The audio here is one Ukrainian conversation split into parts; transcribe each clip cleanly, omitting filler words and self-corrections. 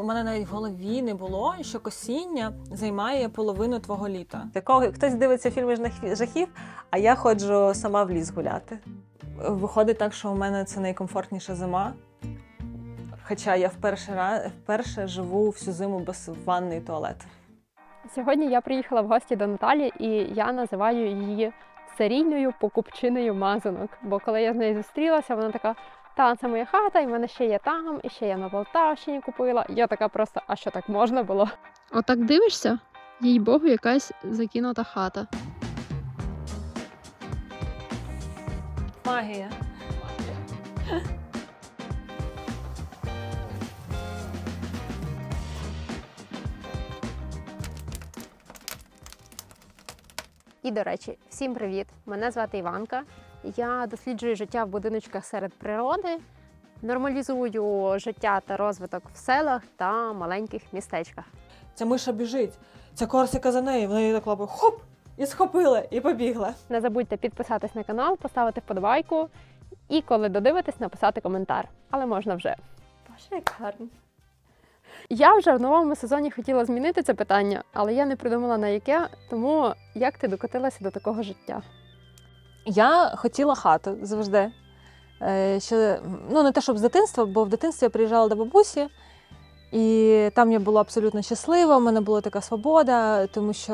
У мене навіть в голові не було, що косіння займає половину твого літа. Хтось дивиться фільми жахів, а я ходжу сама в ліс гуляти. Виходить так, що у мене це найкомфортніша зима. Хоча я вперше живу всю зиму без ванни і туалету. Сьогодні я приїхала в гості до Наталі, і я називаю її серійною покупчиною мазанок. Бо коли я з нею зустрілася, вона така: та, це моя хата, і в мене ще є там, і ще я на Полтавщині купила. Я така просто: а що, так можна було? Отак дивишся, їй-богу, якась закинута хата. Магія. І, до речі, всім привіт! Мене звати Іванка. Я досліджую життя в будиночках серед природи, нормалізую життя та розвиток в селах та маленьких містечках. Ця миша біжить, ця Корсика за нею, вона її так лапою хоп! І схопила, і побігла. Не забудьте підписатись на канал, поставити вподобайку і, коли додивитесь, написати коментар. Але можна вже. Боже, як гарно. Я вже в новому сезоні хотіла змінити це питання, але я не придумала на яке, тому як ти докотилася до такого життя? Я хотіла хату завжди. Ще, не те, щоб з дитинства, бо в дитинстві я приїжджала до бабусі, і там я була абсолютно щаслива, у мене була така свобода, тому що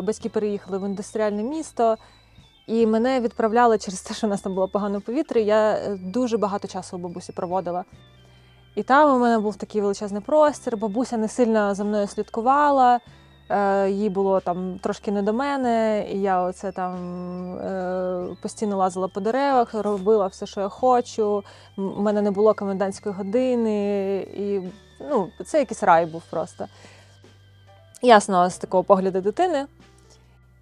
батьки переїхали в індустріальне місто, і мене відправляли через те, що у нас там було погане повітря, я дуже багато часу у бабусі проводила. І там у мене був такий величезний простір, бабуся не сильно за мною слідкувала, їй було там трошки не до мене, і я оце там постійно лазила по деревах, робила все, що я хочу, у мене не було комендантської години, і це якийсь рай був просто. Ясно, з такого погляду дитини.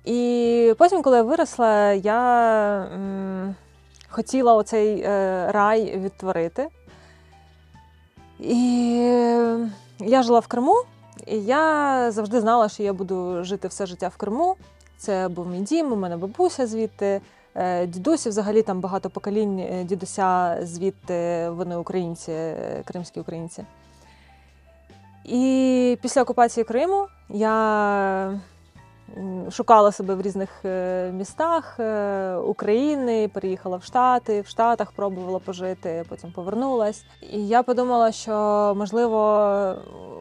І потім, коли я виросла, я хотіла оцей рай відтворити. І я жила в Криму, і я завжди знала, що я буду жити все життя в Криму. Це був мій дім, у мене бабуся звідти, дідусі, взагалі там багато поколінь дідуся звідти, вони українці, кримські українці. І після окупації Криму я шукала себе в різних містах України, переїхала в Штати, в Штатах пробувала пожити, потім повернулась. І я подумала, що, можливо,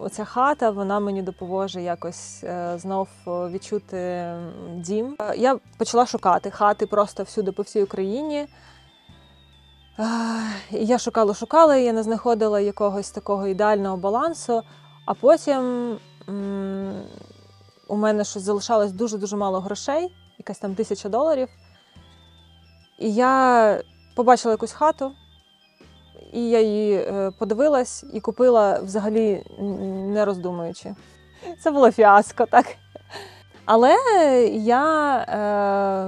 оця хата, вона мені допоможе якось знов відчути дім. Я почала шукати хати просто всюди, по всій Україні. І я шукала, і я не знаходила якогось такого ідеального балансу, а потім у мене щось залишалось дуже-дуже мало грошей, якась там $1000. І я побачила якусь хату, і я її подивилась і купила взагалі не роздумуючи. Це було фіаско, так. Але я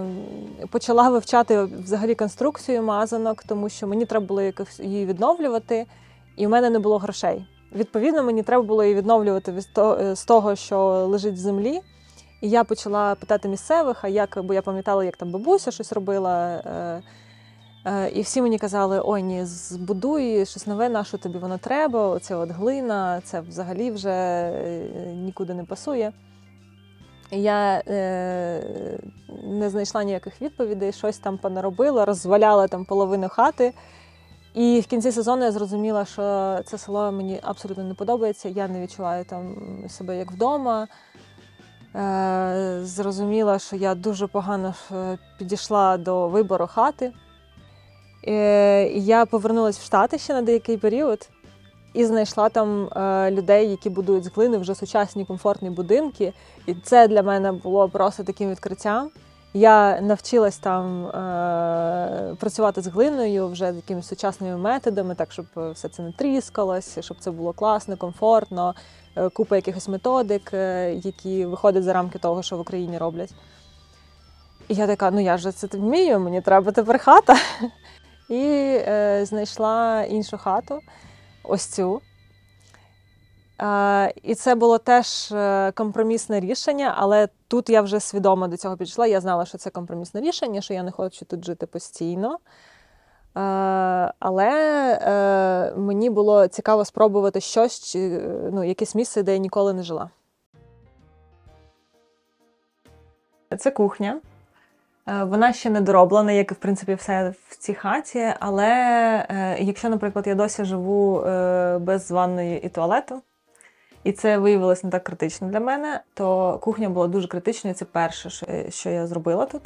почала вивчати взагалі конструкцію мазанок, тому що мені треба було якось її відновлювати, і в мене не було грошей. Відповідно, мені треба було її відновлювати з того, що лежить в землі. І я почала питати місцевих, бо я пам'ятала, як там бабуся щось робила. І всі мені казали: ой, ні, збудуй щось нове, на що тобі воно треба, оце от глина, це взагалі вже нікуди не пасує. І я не знайшла ніяких відповідей, щось там понаробила, розваляла там половину хати. І в кінці сезону я зрозуміла, що це село мені абсолютно не подобається, я не відчуваю там себе як вдома. Зрозуміла, що я дуже погано підійшла до вибору хати. І я повернулася в Штати ще на деякий період і знайшла там людей, які будують з глини вже сучасні комфортні будинки. І це для мене було просто таким відкриттям. Я навчилась там працювати з глиною вже якимись сучасними методами, так, щоб все це не тріскалось, щоб це було класно, комфортно, купа якихось методик, які виходять за рамки того, що в Україні роблять. І я така: я ж це вмію, мені треба тепер хата. І знайшла іншу хату, ось цю. І це було теж компромісне рішення, але тут я вже свідомо до цього підійшла. Я знала, що це компромісне рішення, що я не хочу тут жити постійно. Але мені було цікаво спробувати щось, якесь місце, де я ніколи не жила. Це кухня. Вона ще не дороблена, як і, в принципі, все в цій хаті. Але якщо, наприклад, я досі живу без ванної і туалету, і це виявилось не так критично для мене, то кухня була дуже критичною. Це перше, що я зробила тут.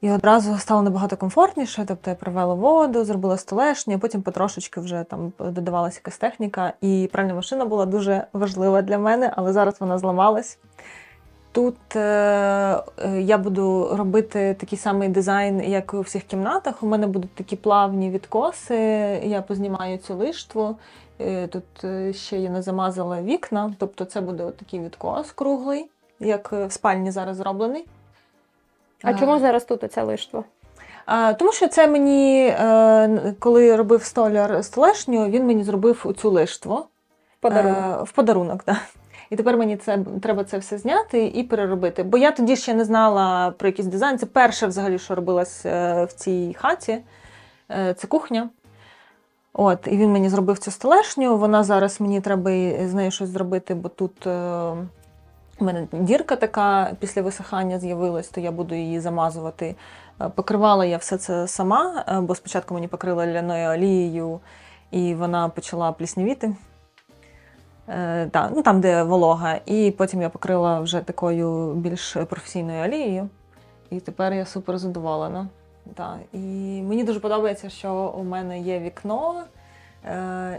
І одразу стало набагато комфортніше, тобто я привела воду, зробила столешню, а потім потрошечки вже там додавалася якась техніка. І пральна машина була дуже важлива для мене, але зараз вона зламалась. Тут я буду робити такий самий дизайн, як і у всіх кімнатах. У мене будуть такі плавні відкоси, я познімаю цю лиштву. Тут ще я не замазала вікна, тобто це буде такий відкос круглий, як в спальні зараз зроблений. А чому зараз тут оця лиштва? Тому що це мені, коли робив столяр столешню, він мені зробив цю лиштву. В подарунок, так. І тепер мені треба це все зняти і переробити. Бо я тоді ще не знала про якийсь дизайн. Це перше взагалі, що робилось в цій хаті. Це кухня. І він мені зробив цю столешню. Вона зараз, мені треба з нею щось зробити, бо тут у мене дірка така після висихання з'явилась, то я буду її замазувати. Покривала я все це сама, бо спочатку мені покрила ляною олією, і вона почала пліснявіти. Там, де волога. І потім я покрила вже такою більш професійною олією. І тепер я супер задоволена. І мені дуже подобається, що у мене є вікно,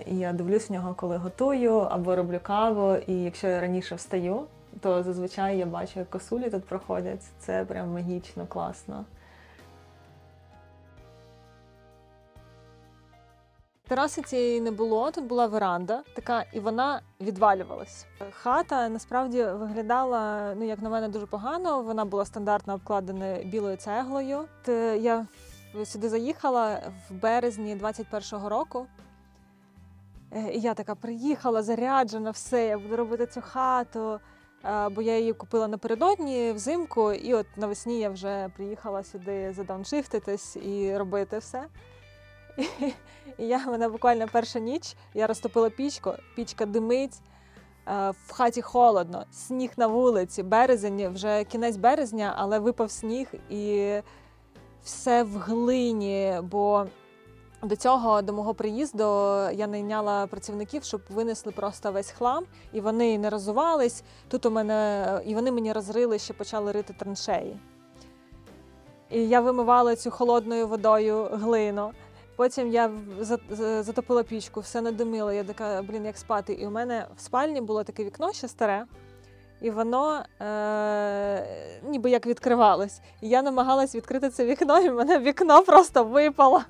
і я дивлюсь в нього, коли готую або роблю каву. І якщо я раніше встаю, то зазвичай я бачу, як косулі тут проходять. Це прям магічно, класно. Тераси цієї не було, тут була веранда така, і вона відвалювалась. Хата насправді виглядала, як на мене, дуже погано. Вона була стандартно обкладена білою цеглою. Я сюди заїхала в березні 21-го року. І я така приїхала, заряджена, все, я буду робити цю хату. Бо я її купила напередодні, взимку, і от навесні я вже приїхала сюди задауншифтитись і робити все. І мене буквально перша ніч, я розтопила пічку, пічка димить, в хаті холодно, сніг на вулиці, березень, вже кінець березня, але випав сніг і все в глині, бо до мого приїзду я найняла працівників, щоб винесли просто весь хлам, і вони не розувались, і вони мені розрили, ще почали рити траншеї. І я вимивала цю холодною водою глину. Потім я затопила пічку, все надимило, я така, як спати. І у мене в спальні було таке вікно ще старе, і воно ніби як відкривалось. І я намагалась відкрити це вікно, і в мене вікно просто випало.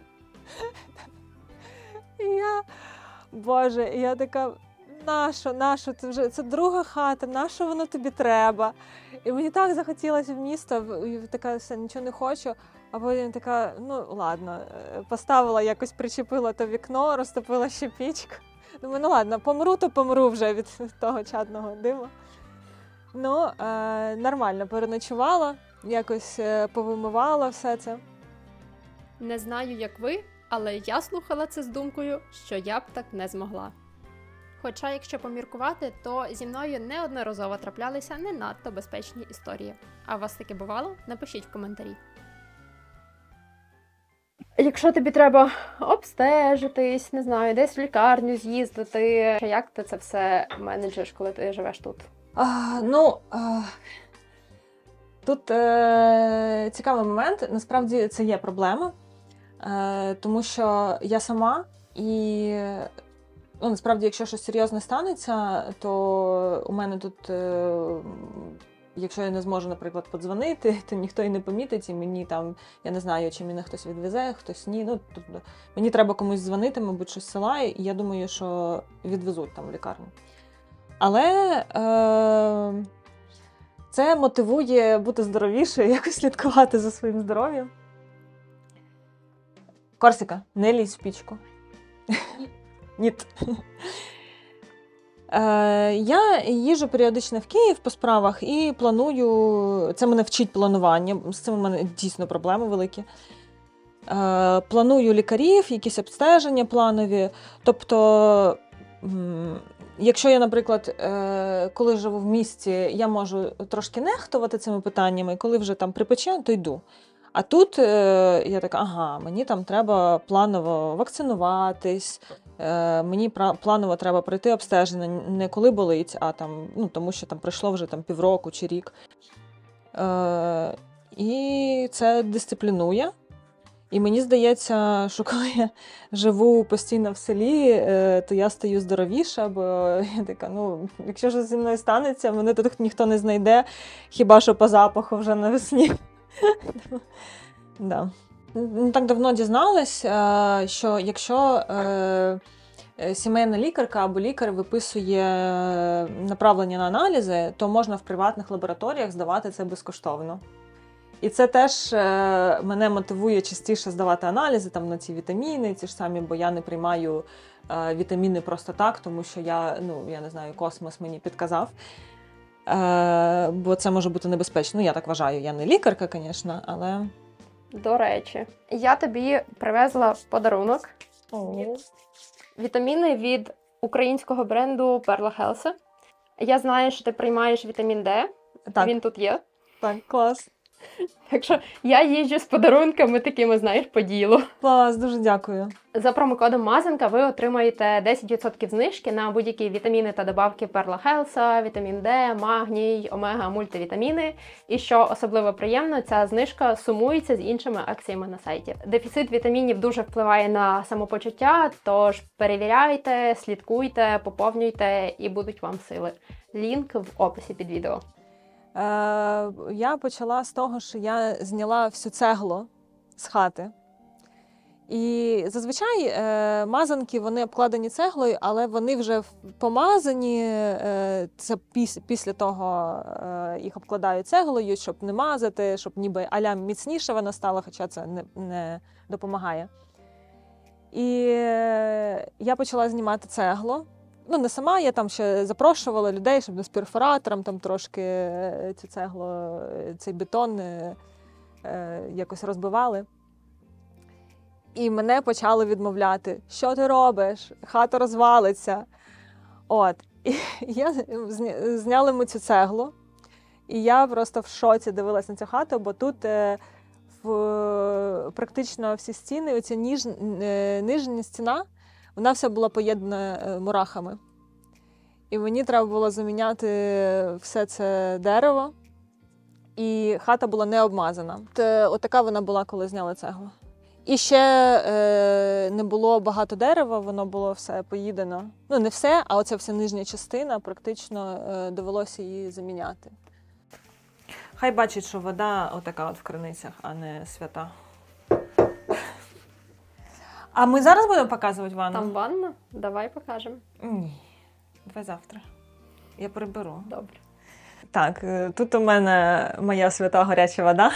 І я така, нащо, це друга хата, нащо воно тобі треба? І мені так захотілося в місто, і така, все, нічого не хочу. А потім така, ладно, поставила, якось причепила то вікно, розтопила ще пічку. Думаю, ладно, помру, то помру вже від того чадного диму. Нормально, переночувала, якось повимивала все це. Не знаю, як ви, але я слухала це з думкою, що я б так не змогла. Хоча, якщо поміркувати, то зі мною неодноразово траплялися не надто безпечні історії. А у вас таке бувало? Напишіть в коментарі. Якщо тобі треба обстежитись, не знаю, десь в лікарню з'їздити, як ти це все менеджуєш, коли ти живеш тут? Тут цікавий момент. Насправді це є проблема, тому що я сама і насправді, якщо щось серйозне станеться, то у мене тут, якщо я не зможу, наприклад, подзвонити, то ніхто і не помітить, і мені там, я не знаю, чи мене хтось відвезе, хтось ні. Мені треба комусь дзвонити, мабуть, щось з села, і я думаю, що відвезуть там в лікарню. Але це мотивує бути здоровішою, якось слідкувати за своїм здоров'ям. Корсика, не лізь в пічку. Ні. Я їжджу періодично в Київ по справах і планую, це мене вчить планування, з цим у мене дійсно проблеми великі. планую лікарів, якісь обстеження планові. Тобто, якщо я, наприклад, коли живу в місті, я можу трошки нехтувати цими питаннями, коли вже там припече, то йду. А тут я така, мені там треба планово вакцинуватись, мені планово треба пройти обстеження, не коли болить, а там, тому що там пройшло вже там півроку чи рік. І це дисциплінує. І мені здається, що коли я живу постійно в селі, то я стаю здоровіша, бо я така, якщо ж зі мною станеться, мене тут ніхто не знайде, хіба що по запаху вже навесні. Да. Не так давно дізналась, що якщо сімейна лікарка або лікар виписує направлення на аналізи, то можна в приватних лабораторіях здавати це безкоштовно. І це теж мене мотивує частіше здавати аналізи там, на ці вітаміни, ці ж самі, бо я не приймаю вітаміни просто так, тому що я не знаю, космос мені підказав. Бо це може бути небезпечно. Я так вважаю, я не лікарка, звісно, але... До речі, я тобі привезла подарунок. Вітаміни від українського бренду Perla Health. Я знаю, що ти приймаєш вітамін Д. Так. Він тут є. Так, клас. Якщо я їжджу з подарунками такими, знаєш, по ділу. Клас, дуже дякую. За промокодом Мазанка ви отримаєте 10% знижки на будь-які вітаміни та добавки Perla Health, вітамін Д, магній, омега, мультивітаміни. І що особливо приємно, ця знижка сумується з іншими акціями на сайті. Дефіцит вітамінів дуже впливає на самопочуття, тож перевіряйте, слідкуйте, поповнюйте і будуть вам сили. Лінк в описі під відео. Я почала з того, що я зняла всю цеглу з хати. І зазвичай мазанки, вони обкладені цеглою, але вони вже помазані, це після того їх обкладають цеглою, щоб не мазати, щоб ніби а-ля міцніше вона стала, хоча це не допомагає. І я почала знімати цеглу. Не сама, я там ще запрошувала людей, щоб з перфоратором там трошки цю цеглу, цей бетон якось розбивали. І мене почали відмовляти. Що ти робиш? Хата розвалиться. І зняли ми цю цеглу. І я просто в шоці дивилась на цю хату, бо тут практично всі стіни, оця нижня стіна, вона вся була поєднана мурахами. І мені треба було заміняти все це дерево, і хата була не обмазана. Отака вона була, коли зняли цеглу. І ще не було багато дерева, воно було все поїдено. Не все, а оця вся нижня частина, практично довелося її заміняти. Хай бачить, що вода отака от в криницях, а не свята. А ми зараз будемо показувати ванну? Там ванна? Давай покажемо. Ні. Давай завтра. Я приберу. Добре. Так, тут у мене моя свята гаряча вода.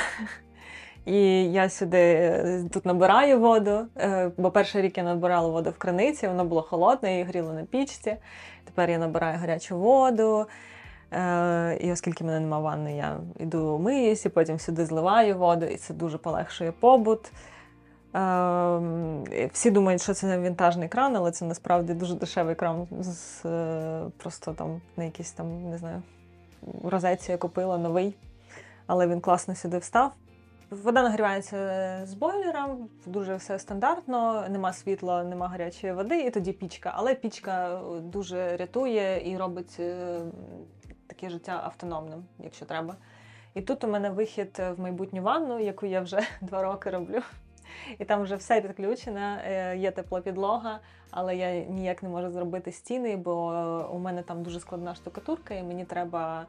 І я сюди тут набираю воду, бо перший рік я набирала воду в криниці, воно було холодне, я її гріла на пічці. Тепер я набираю гарячу воду. І оскільки в мене немає ванни, я йду миюсь, і потім сюди зливаю воду, і це дуже полегшує побут. Всі думають, що це вінтажний кран, але це насправді дуже дешевий кран. Просто там на якийсь там, не знаю, розетці я купила новий, але він класно сюди встав. Вода нагрівається з бойлером, дуже все стандартно, нема світла, нема гарячої води, і тоді пічка. Але пічка дуже рятує і робить таке життя автономним, якщо треба. І тут у мене вихід в майбутню ванну, яку я вже 2 роки роблю. І там вже все підключено, є тепла підлога, але я ніяк не можу зробити стіни, бо у мене там дуже складна штукатурка, і мені треба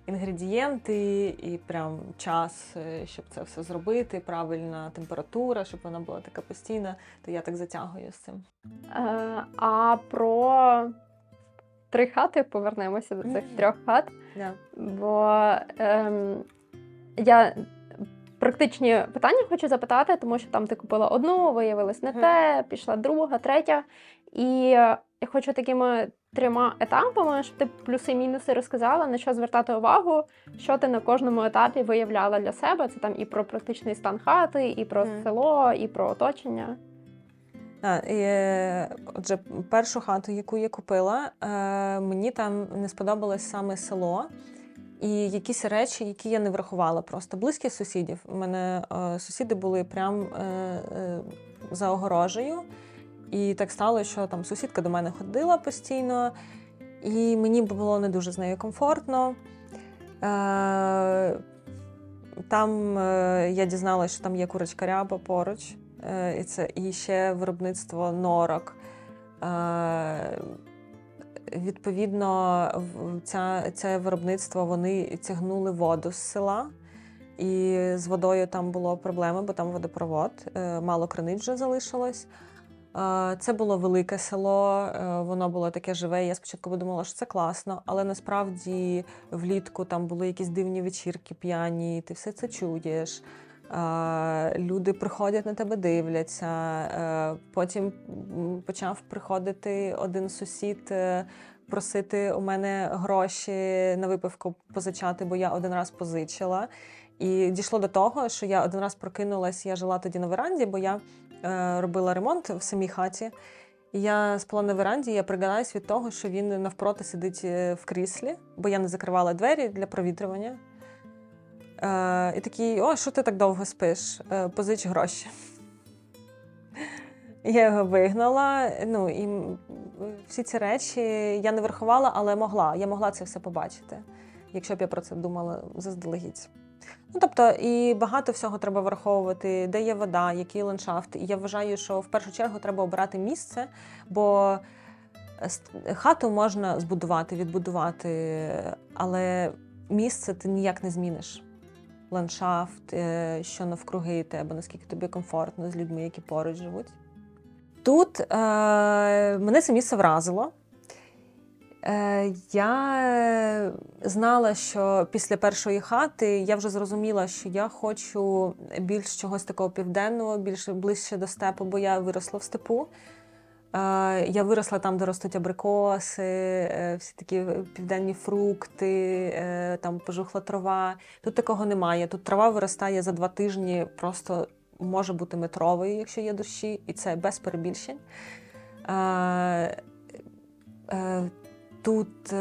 інгредієнти і прям час, щоб це все зробити, правильна температура, щоб вона була така постійна, то я так затягую з цим. А про 3 хати повернемося до цих 3 хат, Yeah. бо я практичні питання хочу запитати, тому що там ти купила одну, виявилось не те, пішла друга, третя. І я хочу такими 3 етапами, щоб ти плюси-мінуси розказала, на що звертати увагу, що ти на кожному етапі виявляла для себе. Це там і про практичний стан хати, і про село, і про оточення. Отже, першу хату, яку я купила, мені там не сподобалось саме село і якісь речі, які я не врахувала просто. Близьких сусідів. У мене сусіди були прям за огорожею. І так стало, що там сусідка до мене ходила постійно, і мені було не дуже з нею комфортно. Там я дізналася, що там є курочка ряба поруч, і ще виробництво норок. Відповідно, це виробництво, вони тягнули воду з села, і з водою там було проблеми, бо там водопровод, мало криниць вже залишилось. Це було велике село, воно було таке живе. Я спочатку подумала, що це класно, але насправді влітку там були якісь дивні вечірки п'яні, ти все це чуєш. Люди приходять на тебе, дивляться. Потім почав приходити один сусід, просити у мене гроші на випивку позичати, бо я один раз позичила. І дійшло до того, що я один раз прокинулась, я жила тоді на веранді, бо я робила ремонт в самій хаті. І я спала на веранді, і я пригадаюсь від того, що він навпроти сидить в кріслі, бо я не закривала двері для провітрювання. І такий: "О, що ти так довго спиш? Позич гроші". Я його вигнала. Ну, і всі ці речі я не врахувала, але могла. Я могла це все побачити, якщо б я про це думала заздалегідь. Ну, тобто, і багато всього треба враховувати, де є вода, який ландшафт. І я вважаю, що в першу чергу треба обирати місце, бо хату можна збудувати, відбудувати, але місце ти ніяк не зміниш. Ландшафт, що навкруги тебе, наскільки тобі комфортно з людьми, які поруч живуть. Тут мене це місце вразило. Я знала, що після першої хати я вже зрозуміла, що я хочу більш чогось такого південного, ближче до степу, бо я виросла в степу. Я виросла там, де ростуть абрикоси, всі такі південні фрукти, там пожухла трава. Тут такого немає. Тут трава виростає за 2 тижні, просто може бути метровою, якщо є дощі, і це без перебільшень. Тут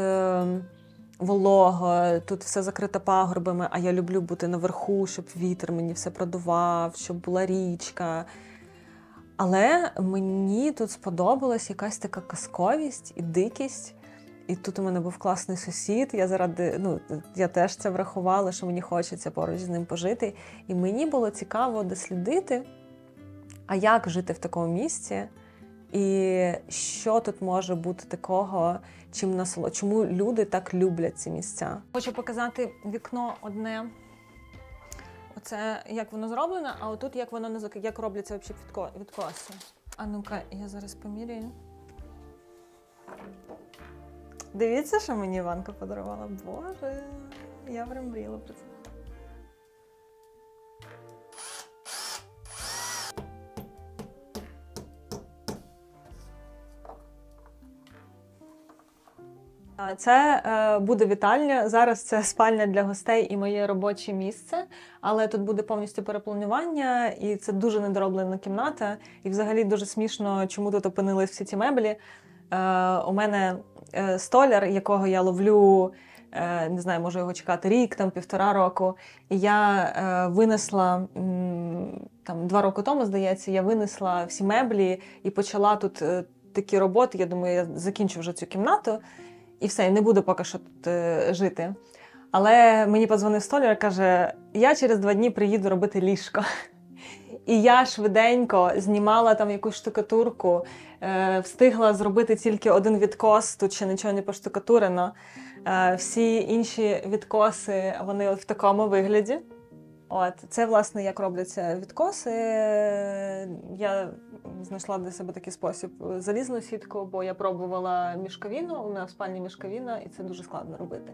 волого, тут все закрито пагорбами, а я люблю бути наверху, щоб вітер мені все продував, щоб була річка. Але мені тут сподобалась якась така казковість і дикість. І тут у мене був класний сусід, я теж це врахувала, що мені хочеться поруч з ним пожити. І мені було цікаво дослідити, а як жити в такому місці, і що тут може бути такого, чим насолоджуються, чому люди так люблять ці місця. Хочу показати вікно одне. Оце як воно зроблено, а отут як робляться відкоси. А ну-ка, я зараз поміряю. Дивіться, що мені Іванка подарувала. Боже, я прям мріяла про це. Це буде вітальня. Зараз це спальня для гостей і моє робоче місце, але тут буде повністю перепланування, і це дуже недороблена кімната. І взагалі дуже смішно, чому тут опинились всі ці меблі. У мене столяр, якого я ловлю, не знаю, можу його чекати рік, там 1,5 року. І я винесла, 2 роки тому, здається, я винесла всі меблі і почала тут такі роботи. Я думаю, я закінчу вже цю кімнату. І все, не буду поки що тут жити. Але мені подзвонив столяр і каже: "Я через 2 дні приїду робити ліжко". І я швиденько знімала там якусь штукатурку, встигла зробити тільки 1 відкос, тут ще нічого не поштукатурено. Всі інші відкоси, вони от в такому вигляді. Це, власне, як робляться відкоси. Я знайшла для себе такий спосіб: залізну сітку, бо я пробувала мішковину, у мене в спальні мішковина, і це дуже складно робити.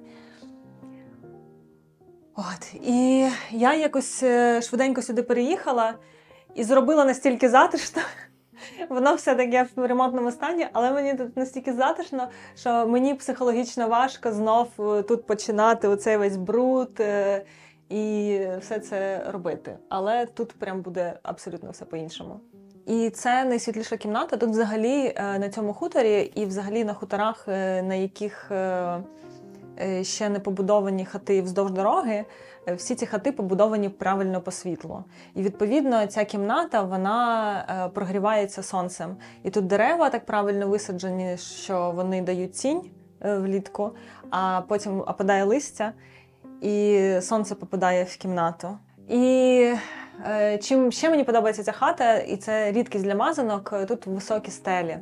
І я якось швиденько сюди переїхала і зробила настільки затишно, Воно все таке в ремонтному стані, але мені тут настільки затишно, що мені психологічно важко знов тут починати оцей весь бруд і все це робити. Але тут прям буде абсолютно все по-іншому. І це найсвітліша кімната. Тут взагалі на цьому хуторі і взагалі на хуторах, на яких ще не побудовані хати вздовж дороги, всі ці хати побудовані правильно по світлу. І, відповідно, ця кімната, вона прогрівається сонцем. І тут дерева так правильно висаджені, що вони дають тінь влітку, а потім опадає листя, і сонце попадає в кімнату. І чим ще мені подобається ця хата, і це рідкість для мазанок, тут високі стелі.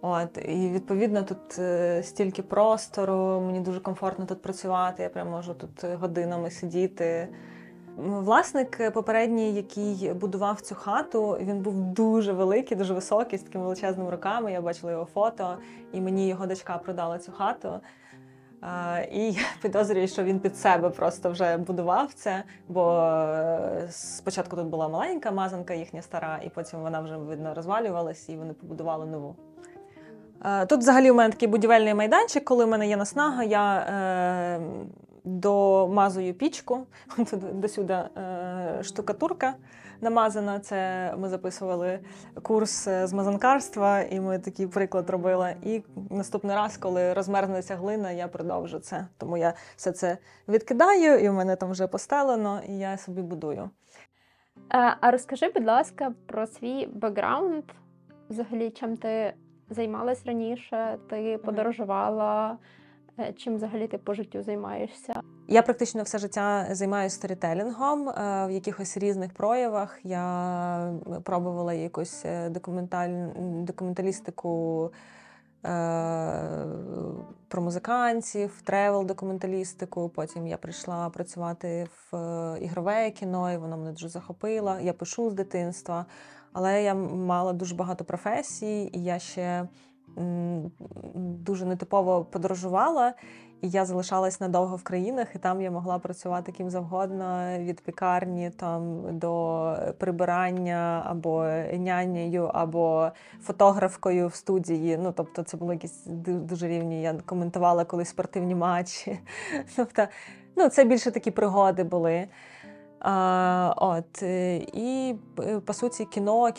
От, і відповідно тут стільки простору, мені дуже комфортно тут працювати, я прям можу тут годинами сидіти. Власник попередній, який будував цю хату, він був дуже великий, дуже високий, з такими величезними руками, я бачила його фото, і мені його дочка продала цю хату. І я підозрюю, що він під себе просто вже будував це, бо спочатку тут була маленька мазанка їхня стара, і потім вона вже, видно, розвалювалась, і вони побудували нову. Тут взагалі у мене такий будівельний майданчик, коли в мене є наснага, я домазую пічку, тут досюди штукатурка намазана, це ми записували курс з мазанкарства, і ми такий приклад робили. І наступний раз, коли розмерзнеться глина, я продовжу це. Тому я все це відкидаю, і в мене там вже постелено, і я собі будую. А розкажи, будь ласка, про свій бекграунд, взагалі, чим ти займалась раніше, ти подорожувала, чим взагалі ти по життю займаєшся? Я практично все життя займаюся сторітелінгом в якихось різних проявах. Я пробувала якусь документалістику про музикантів, тревел-документалістику. Потім я прийшла працювати в ігрове кіно, і воно мене дуже захопило. Я пишу з дитинства, але я мала дуже багато професій, і я ще дуже нетипово подорожувала, і я залишалась надовго в країнах, і там я могла працювати ким завгодно, від пекарні там, до прибирання, або нянею, або фотографкою в студії. Ну, тобто це були якісь дуже рівні, я коментувала колись спортивні матчі. Тобто, ну, це більше такі пригоди були. І, по суті, кіно,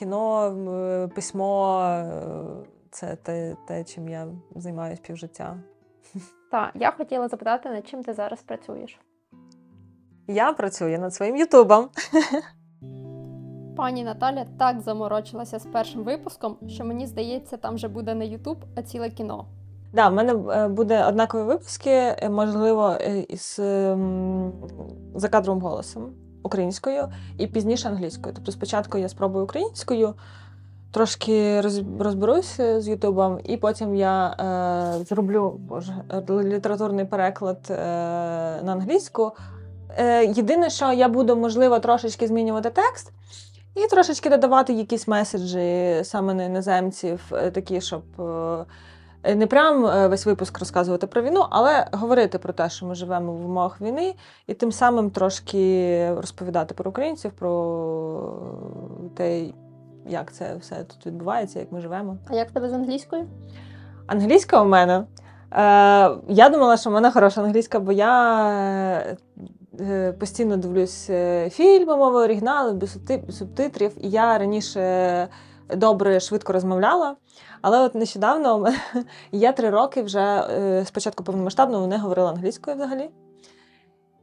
письмо – це те, чим я займаюся півжиття. Так, я хотіла запитати, над чим ти зараз працюєш? Я працюю над своїм ютубом. Пані Наталя так заморочилася з першим випуском, що мені здається, там вже буде не ютуб, а ціле кіно. Да, в мене буде однакові випуски, можливо, із закадровим голосом, українською, і пізніше англійською. Тобто спочатку я спробую українською, трошки розберуся з ютубом, і потім я зроблю літературний переклад на англійську. Єдине, що я буду, можливо, трошечки змінювати текст і трошечки додавати якісь меседжі саме на іноземців, такі, щоб не прям весь випуск розказувати про війну, але говорити про те, що ми живемо в умовах війни, і тим самим трошки розповідати про українців, про те, як це все тут відбувається, як ми живемо. А як в тебе з англійською? Англійська у мене? Я думала, що в мене хороша англійська, бо я постійно дивлюсь фільми, мови оригіналу, без субтитрів, і я раніше добре, швидко розмовляла, але от нещодавно я 3 роки вже спочатку повномасштабно не говорила англійською взагалі.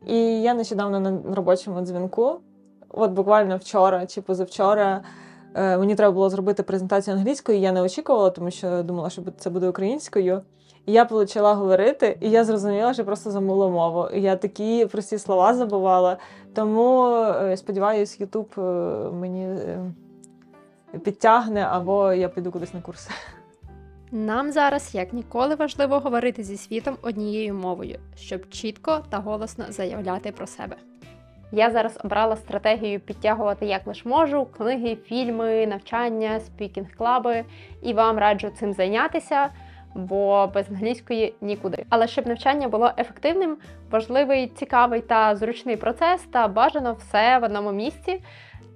І я нещодавно на робочому дзвінку, от буквально вчора чи позавчора, мені треба було зробити презентацію англійською, і я не очікувала, тому що думала, що це буде українською. І я почала говорити, і я зрозуміла, що просто забула мову. І я такі прості слова забувала. Тому, сподіваюсь, Ютуб мені підтягне, або я піду кудись на курси. Нам зараз, як ніколи, важливо говорити зі світом однією мовою, щоб чітко та голосно заявляти про себе. Я зараз обрала стратегію підтягувати як лиш можу, книги, фільми, навчання, спікінг-клаби, і вам раджу цим зайнятися, бо без англійської нікуди. Але щоб навчання було ефективним, важливий, цікавий та зручний процес, та бажано все в одному місці.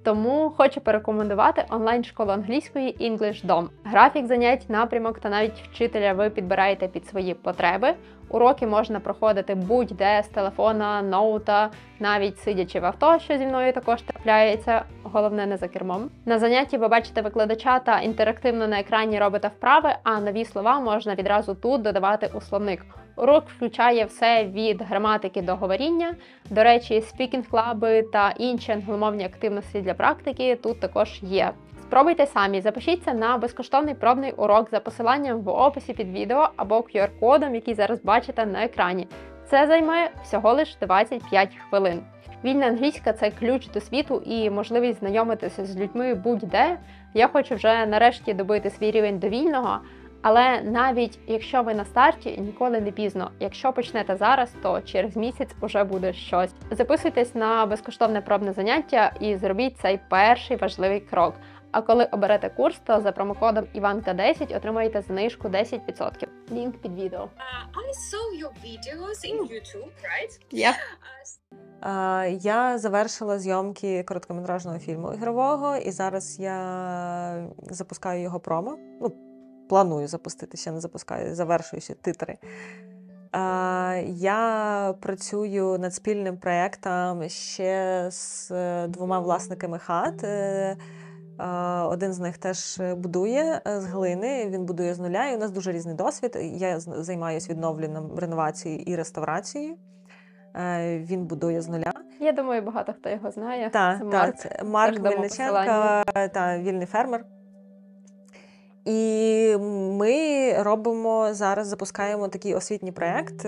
Тому хочу порекомендувати онлайн-школу англійської English Dom. Графік занять, напрямок та навіть вчителя ви підбираєте під свої потреби. Уроки можна проходити будь-де, з телефона, ноута, навіть сидячи в авто, що зі мною також трапляється, головне не за кермом. На занятті ви бачите викладача та інтерактивно на екрані робите вправи, а нові слова можна відразу тут додавати у словник. Урок включає все від граматики до говоріння. До речі, спікінг-клаби та інші англомовні активності для практики тут також є. Спробуйте самі, запишіться на безкоштовний пробний урок за посиланням в описі під відео або QR-кодом, який зараз бачите на екрані. Це займе всього лиш 25 хвилин. Вільна англійська – це ключ до світу і можливість знайомитися з людьми будь-де. Я хочу вже нарешті добити свій рівень до вільного, але навіть якщо ви на старті, ніколи не пізно. Якщо почнете зараз, то через місяць уже буде щось. Записуйтесь на безкоштовне пробне заняття і зробіть цей перший важливий крок. А коли оберете курс, то за промокодом Іванка10 отримаєте знижку 10%. Лінк під відео. I saw your videos in YouTube, right? Я завершила зйомки короткометражного фільму ігрового, і зараз я запускаю його промо. Планую запустити, ще не запускаю, завершую ще титри. Я працюю над спільним проєктом ще з 2 власниками хат. Один з них теж будує з глини, він будує з нуля, і у нас дуже різний досвід. Я займаюся відновленням, реновацією і реставрацією. Він будує з нуля. Я думаю, багато хто його знає. Це Марк Мельниченко, вільний фермер. І ми запускаємо такий освітній проєкт,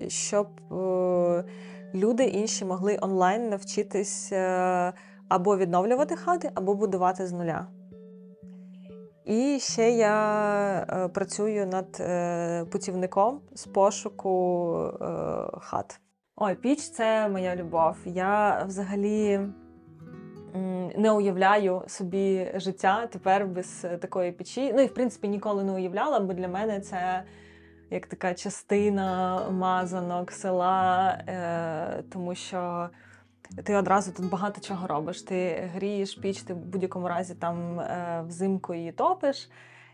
щоб люди інші могли онлайн навчитись або відновлювати хати, або будувати з нуля. І ще я працюю над путівником з пошуку хат. Піч – це моя любов. Я взагалі не уявляю собі життя тепер без такої печі. І, в принципі, ніколи не уявляла, бо для мене це як така частина мазанок, села, тому що ти одразу тут багато чого робиш. Ти грієш піч, ти в будь-якому разі там взимку її топиш,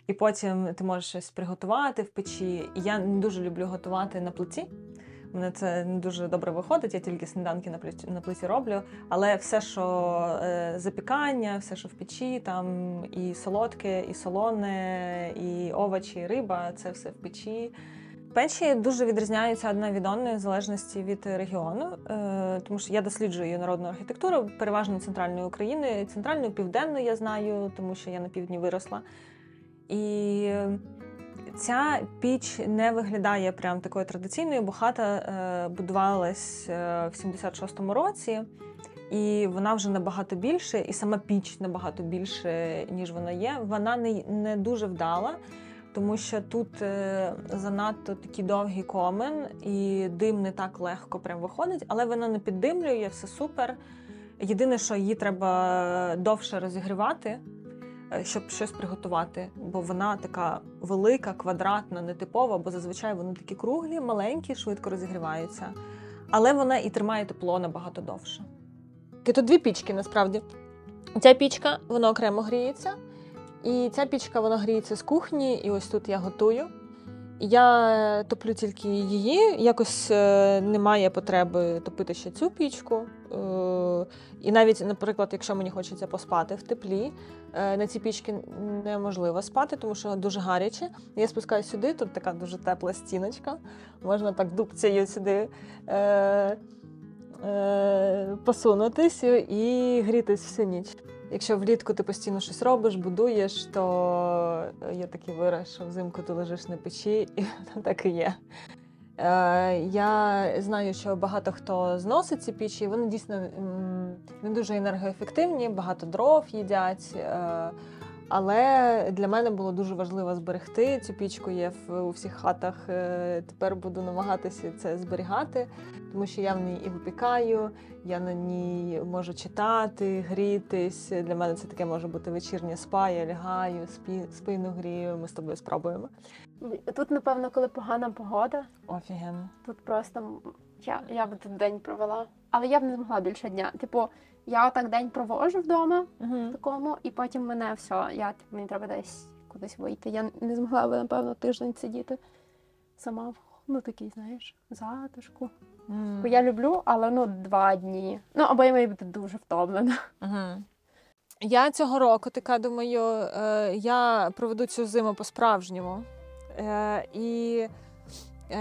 і потім ти можеш щось приготувати в печі. І я не дуже люблю готувати на плиті. У мене це не дуже добре виходить, я тільки сніданки на плиті роблю. Але все, що запікання, все, що в печі, там і солодке, і солоне, і овочі, і риба, це все в печі. Печі дуже відрізняються одна від одної в залежності від регіону, тому що я досліджую народну архітектуру, переважно центральної України. Центральну, південну я знаю, тому що я на півдні виросла. І ця піч не виглядає прям такою традиційною, бо хата будувалась в 76-му році, і вона вже набагато більше, і сама піч набагато більше, ніж вона є. Вона не дуже вдала, тому що тут занадто такий довгий комен, і дим не так легко прям виходить, але вона не піддимлює, все супер. Єдине, що її треба довше розігрівати, щоб щось приготувати, бо вона така велика, квадратна, нетипова, бо зазвичай вони такі круглі, маленькі, швидко розігріваються. Але вона і тримає тепло набагато довше. Тут 2 пічки, насправді. Ця пічка, вона окремо гріється, і ця пічка, вона гріється з кухні, і ось тут я готую. Я топлю тільки її, якось немає потреби топити ще цю пічку. І навіть, наприклад, якщо мені хочеться поспати в теплі, на цій пічці неможливо спати, тому що дуже гаряче. Я спускаюсь сюди, тут така дуже тепла стіночка, можна так дубцею сюди посунутись і грітись всю ніч. Якщо влітку ти постійно щось робиш, будуєш, то є такий вираз, що взимку ти лежиш на печі, і так і є. Я знаю, що багато хто зносить ці печі, вони дійсно не дуже енергоефективні, багато дров їдять. Але для мене було дуже важливо зберегти цю пічку, є у всіх хатах. Тепер буду намагатися це зберігати, тому що я в ній і випікаю, я на ній можу читати, грітись. Для мене це таке може бути вечірнє спа, я лягаю, спину грію, ми з тобою спробуємо. Тут, напевно, коли погана погода. Офігенно. Тут просто я би тут день провела. але я б не змогла більше дня. Типу, я отак день проводжу вдома Угу. такому, і потім мене все, мені треба десь кудись вийти. Я не змогла би, напевно, тиждень сидіти сама, такий, знаєш, затишку. Бо я люблю, але 2 дні. Або я маю бути дуже втомлена. Угу. Я цього року така думаю, я проведу цю зиму по-справжньому. І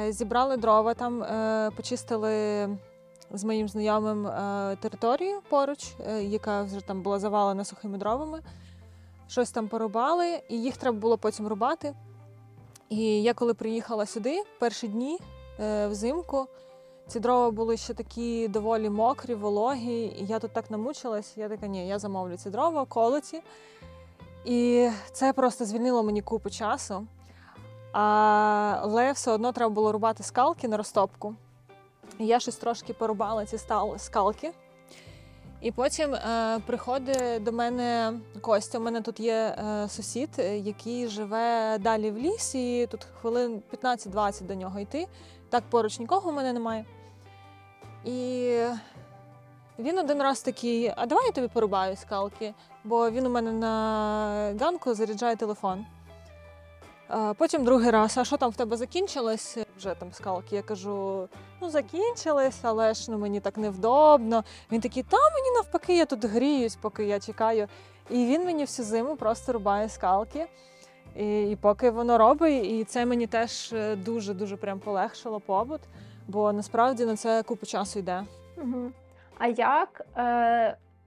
зібрали дрова, там почистили з моїм знайомим територію поруч, яка вже там була завалена сухими дровами. Щось там порубали, і їх треба було потім рубати. І я коли приїхала сюди, перші дні взимку, ці дрова були ще такі доволі мокрі, вологі, і я тут так намучилась, я така, ні, я замовлю ці дрова, колоті. І це просто звільнило мені купу часу. Але все одно треба було рубати скалки на розтопку. І я щось трошки порубала ці скалки. І потім приходить до мене Костя. У мене тут є сусід, який живе далі в лісі. Тут хвилин 15-20 до нього йти. Так поруч нікого в мене немає. І він один раз такий, а давай я тобі порубаю скалки, бо він у мене на ганку заряджає телефон. Потім другий раз, а що там в тебе закінчилось? Вже там скалки. Я кажу, закінчились, але ж мені так невдобно. Він такий, мені навпаки, я тут гріюсь, поки я чекаю. І він мені всю зиму просто рубає скалки. І поки воно робить, і це мені теж дуже-дуже прям полегшило побут, бо насправді на це купу часу йде. Угу. А як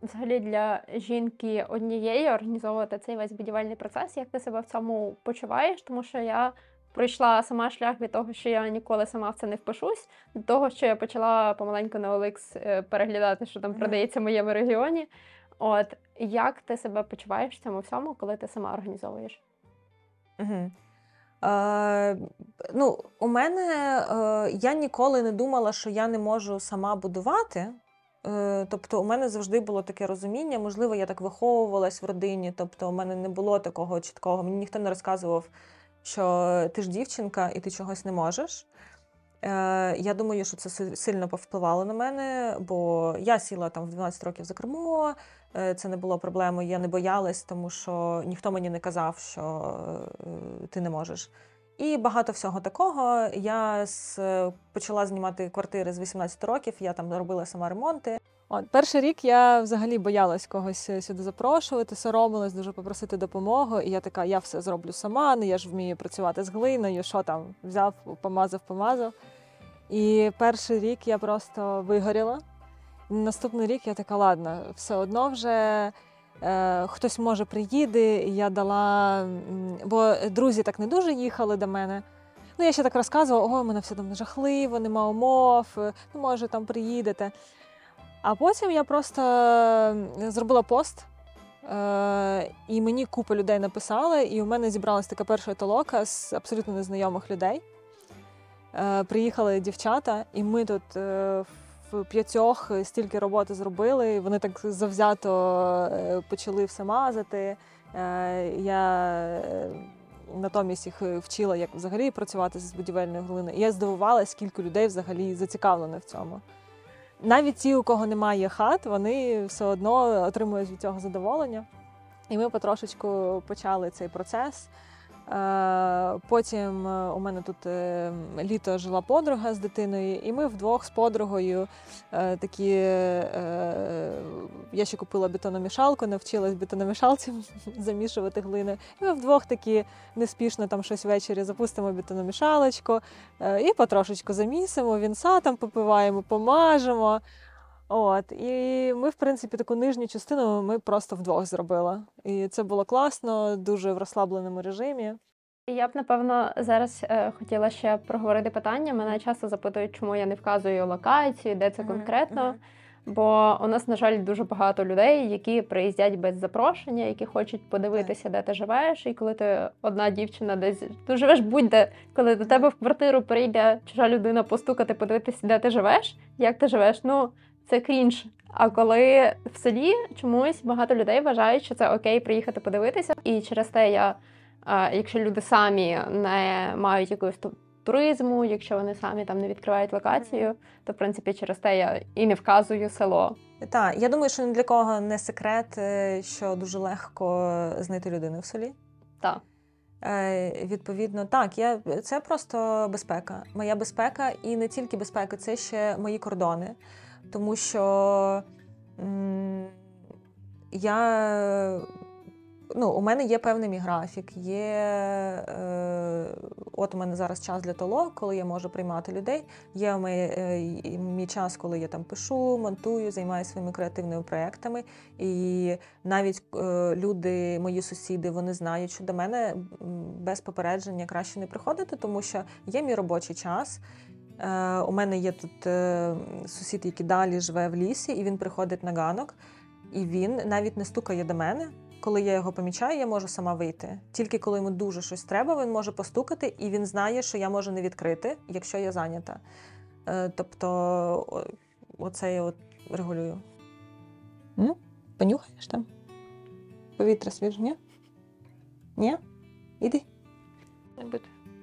взагалі для жінки однієї організовувати цей весь будівельний процес? Як ти себе в цьому почуваєш? Тому що я пройшла сама шлях від того, що я ніколи сама в це не впишусь, до того, що я почала помаленьку на OLX переглядати, що там продається в моєму регіоні. Як ти себе почуваєш в цьому всьому, коли ти сама організовуєш? Угу. У мене я ніколи не думала, що я не можу сама будувати. Тобто у мене завжди було таке розуміння, можливо, я так виховувалась в родині, тобто у мене не було такого чіткого, мені ніхто не розказував, що ти ж дівчинка і ти чогось не можеш. Я думаю, що це сильно повпливало на мене, бо я сіла там в 12 років за кермо, це не було проблемою, я не боялась, тому що ніхто мені не казав, що ти не можеш. І багато всього такого. Я почала знімати квартири з 18 років, я там робила сама ремонти. Перший рік я взагалі боялась когось сюди запрошувати, соромилась дуже попросити допомогу. І я така, я все зроблю сама, я ж вмію працювати з глиною, що там, взяв, помазав. І перший рік я просто вигоріла. Наступний рік я така, ладно, все одно вже хтось може приїде, і я дала, бо друзі так не дуже їхали до мене. Я ще так розказувала, у мене все там жахливо, нема умов, може там приїдете. А потім я просто зробила пост, і мені купа людей написали, і у мене зібралась така перша толока з абсолютно незнайомих людей. Приїхали дівчата, і ми тут в 5 стільки роботи зробили, вони так завзято почали все мазати. Я натомість їх вчила, як взагалі працювати з будівельною глиною. І я здивувалася, скільки людей взагалі зацікавлено в цьому. Навіть ті, у кого немає хат, вони все одно отримують від цього задоволення. І ми потрошечку почали цей процес. Потім у мене тут літо жила подруга з дитиною, і ми вдвох з подругою я ще купила бетономішалку, навчилась бетономішалці замішувати глину. І ми вдвох такі неспішно там щось ввечері запустимо бетономішалочку і потрошечку замісимо, вінса там попиваємо, помажемо. І ми, в принципі, таку нижню частину ми просто вдвох зробили. І це було класно, дуже в розслабленому режимі. Я б, напевно, зараз хотіла ще проговорити питання. Мене часто запитують, чому я не вказую локацію, де це конкретно. Бо у нас, на жаль, дуже багато людей, які приїздять без запрошення, які хочуть подивитися, де ти живеш. І коли ти одна дівчина десь, ти живеш будь-де, коли до тебе в квартиру прийде чужа людина постукати, подивитися, де ти живеш, як ти живеш, це крінж. А коли в селі чомусь багато людей вважають, що це окей приїхати подивитися. І через те якщо люди самі не мають якоїсь туризму, якщо вони самі там не відкривають локацію, то в принципі через те я і не вказую село. Так, я думаю, що ні для кого не секрет, що дуже легко знайти людину в селі. Так. Відповідно, так, це просто безпека. Моя безпека, і не тільки безпека, це ще мої кордони. Тому що у мене є певний мій графік, от у мене зараз час для толок, коли я можу приймати людей, є мій час, коли я там пишу, монтую, займаюся своїми креативними проєктами, і навіть люди, мої сусіди, вони знають, що до мене без попередження краще не приходити, тому що є мій робочий час. У мене є тут сусід, який далі живе в лісі, і він приходить на ганок, і він навіть не стукає до мене. Коли я його помічаю, я можу сама вийти. Тільки коли йому дуже щось треба, він може постукати, і він знає, що я можу не відкрити, якщо я зайнята. Тобто, оце я регулюю. Понюхаєш там? Повітря свіже, ні? Ні? Іди.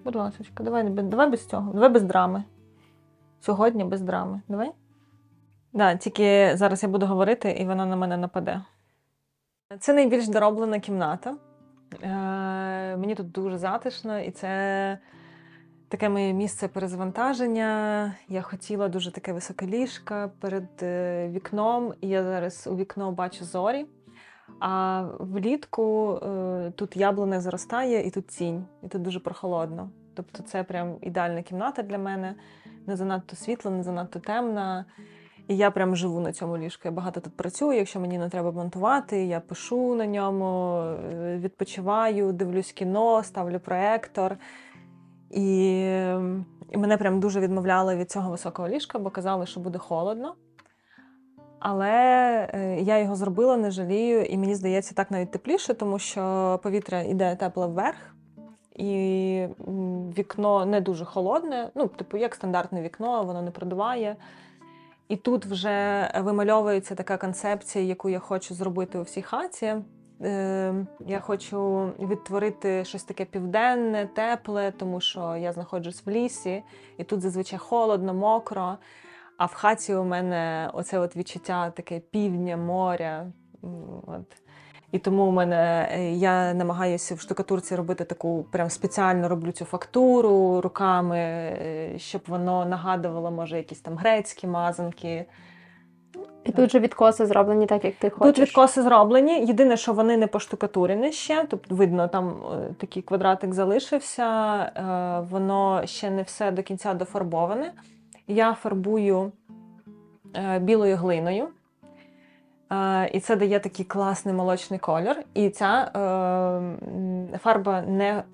Будь ласка, давай без цього. Давай без драми. Сьогодні без драми. Давай? Да, тільки зараз я буду говорити, і вона на мене нападе. Це найбільш дороблена кімната. Мені тут дуже затишно, і це таке моє місце перезвантаження. Я хотіла дуже таке високе ліжко перед вікном, і я зараз у вікно бачу зорі. А влітку тут яблуня заростає, і тут тінь, і тут дуже прохолодно. Тобто це прям ідеальна кімната для мене. Не занадто світла, не занадто темна. І я прям живу на цьому ліжку. Я багато тут працюю, якщо мені не треба монтувати, я пишу на ньому, відпочиваю, дивлюсь кіно, ставлю проектор. І мене прям дуже відмовляли від цього високого ліжка, бо казали, що буде холодно. Але я його зробила, не жалію, і мені здається, так навіть тепліше, тому що повітря йде тепло вверх, і вікно не дуже холодне, як стандартне вікно, воно не продуває. І тут вже вимальовується така концепція, яку я хочу зробити у всій хаті. Я хочу відтворити щось таке південне, тепле, тому що я знаходжусь в лісі, і тут зазвичай холодно, мокро. А в хаті у мене оце відчуття таке півдня, моря. І тому я намагаюся в штукатурці робити таку, прям спеціально роблю цю фактуру руками, щоб воно нагадувало, може, якісь там грецькі мазанки. І тут же відкоси зроблені так, як ти хочеш. Тут відкоси зроблені. Єдине, що вони не поштукатурені ще. Тобто, видно, там такий квадратик залишився. Воно ще не все до кінця дофарбоване. Я фарбую білою глиною. І це дає такий класний молочний колір. І ця фарба не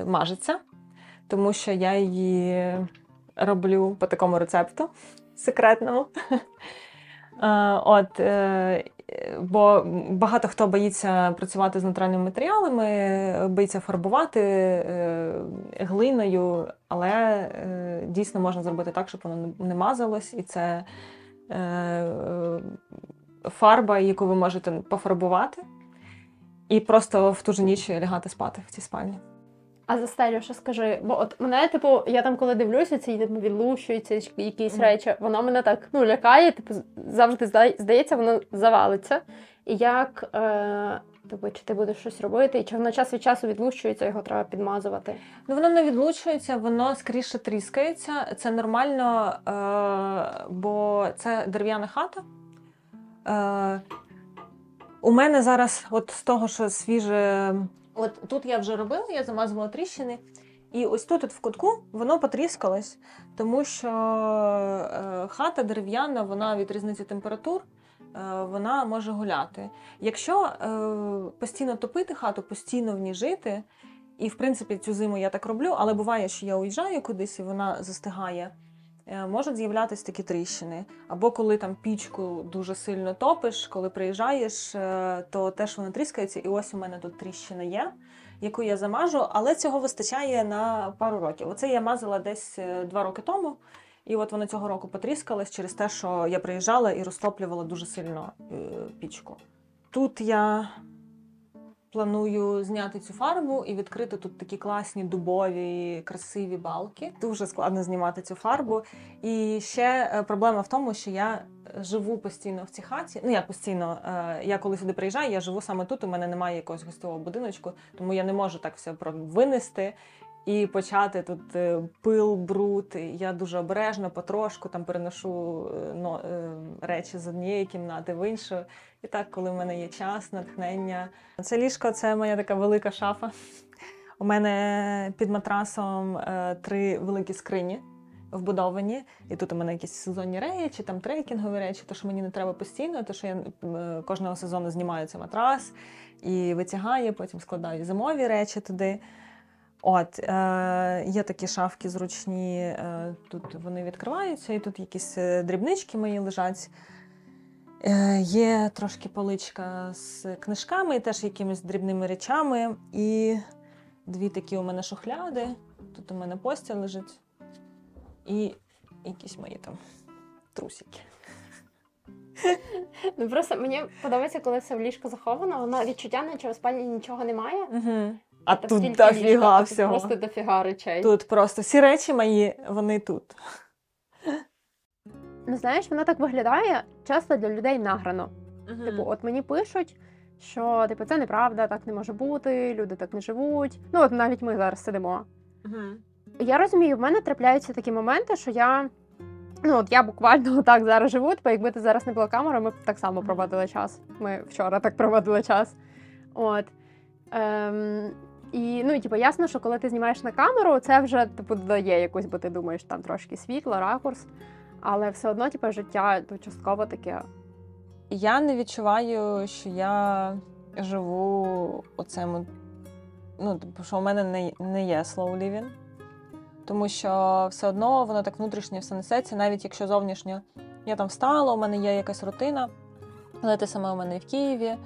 мажеться, тому що я її роблю по такому рецепту секретному. Бо багато хто боїться працювати з натуральними матеріалами, боїться фарбувати глиною, але дійсно можна зробити так, щоб воно не мазалось. І це фарба, яку ви можете пофарбувати, і просто в ту ж ніч лягати спати в цій спальні. А за стелю, що скажи? Бо от мене, я там коли дивлюся, ці відлущуються якісь речі, воно мене так лякає, завжди здається, воно завалиться. І як, чи ти будеш щось робити, і чи воно час від часу відлущується, його треба підмазувати? Воно не відлучується, воно скоріше тріскається. Це нормально, бо це дерев'яна хата. У мене зараз, з того, що свіже, тут я вже робила, я замазувала тріщини, і ось тут в кутку воно потріскалось, тому що хата дерев'яна, вона від різниці температур, вона може гуляти. Якщо постійно топити хату, постійно в ній жити, і в принципі цю зиму я так роблю, але буває, що я уїжджаю кудись і вона застигає, можуть з'являтися такі тріщини. Або коли там пічку дуже сильно топиш, коли приїжджаєш, то теж воно тріскається. І ось у мене тут тріщина є, яку я замажу, але цього вистачає на пару років. Оце я мазала десь 2 роки тому, і от воно цього року потріскалось через те, що я приїжджала і розтоплювала дуже сильно пічку. Тут я планую зняти цю фарбу і відкрити тут такі класні дубові, красиві балки. Дуже складно знімати цю фарбу. І ще проблема в тому, що я живу постійно в цій хаті. Ну, як постійно, я коли сюди приїжджаю, я живу саме тут, у мене немає якогось гостьового будиночку, тому я не можу так все винести і почати тут пил, бруд. Я дуже обережно, потрошку там переношу речі з однієї кімнати в іншу. І так, коли в мене є час, натхнення. Це ліжко – це моя така велика шафа. У мене під матрасом 3 великі скрині вбудовані. І тут у мене якісь сезонні речі, там трекінгові речі, то, що мені не треба постійно, то, що я кожного сезону знімаю цей матрас і витягаю, потім складаю зимові речі туди. От, є такі шафки зручні, тут вони відкриваються, і тут якісь дрібнички мої лежать. Є трошки поличка з книжками і теж якимись дрібними речами. І 2 такі у мене шухляди. Тут у мене постіль лежить. І якісь мої там трусики. Ну просто мені подобається, коли все в ліжко заховано, воно відчуття, наче у спальні нічого немає. Угу. А Та тут стільки дофіга ліжка, тут всього. Просто дофіга речей. Тут просто всі речі мої, вони тут. Ну, знаєш, воно так виглядає часто для людей награно. Типу, от мені пишуть, що типу, це неправда, так не може бути, люди так не живуть. Ну, от навіть ми зараз сидимо. Я розумію, в мене трапляються такі моменти, що я буквально так зараз живу, бо якби ти зараз не була камера, ми б так само проводили час. Ми вчора так проводили час. От. І, ясно, що коли ти знімаєш на камеру, це вже, додає якусь, бо ти думаєш, там трошки світла, ракурс. Але все одно, життя частково таке. Я не відчуваю, що я живу оцим, що у мене не є slow living. Тому що все одно воно так внутрішньо все несеться, навіть якщо зовнішньо я там встала, у мене є якась рутина, але те саме у мене і в Києві.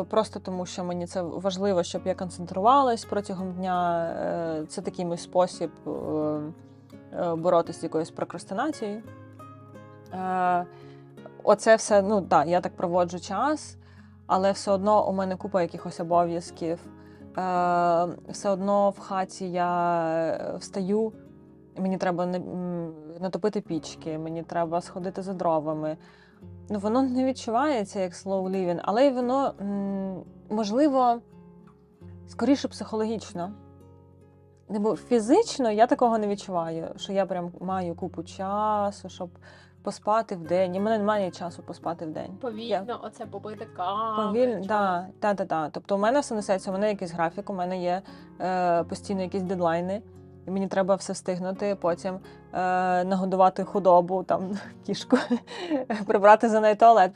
Просто тому, що мені це важливо, щоб я концентрувалась протягом дня. Це такий мій спосіб боротися з якоюсь прокрастинацією. Оце все, я так проводжу час, але все одно у мене купа якихось обов'язків. Все одно в хаті я встаю, мені треба натопити пічки, мені треба сходити за дровами. Воно не відчувається як slow living, але воно, можливо, скоріше психологічно. Бо фізично я такого не відчуваю, що я прям маю купу часу, щоб поспати вдень. І в мене немає часу поспати вдень. Повільно, оце побити каву. Повільно, так. Тобто у мене все несеться, у мене якийсь графік, у мене є постійно якісь дедлайни. І мені треба все встигнути, потім нагодувати худобу, там, кішку, прибрати за нею туалет,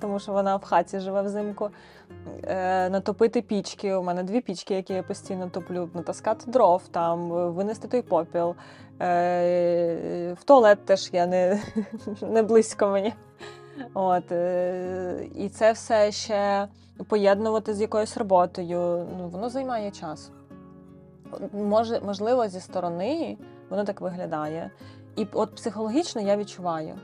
тому що вона в хаті живе взимку, натопити пічки, у мене 2 пічки, які я постійно топлю, натаскати дров, там, винести той попіл. В туалет теж я не близько мені. От, і це все ще поєднувати з якоюсь роботою, воно займає час. Можливо, зі сторони воно так виглядає. І от психологічно я відчуваю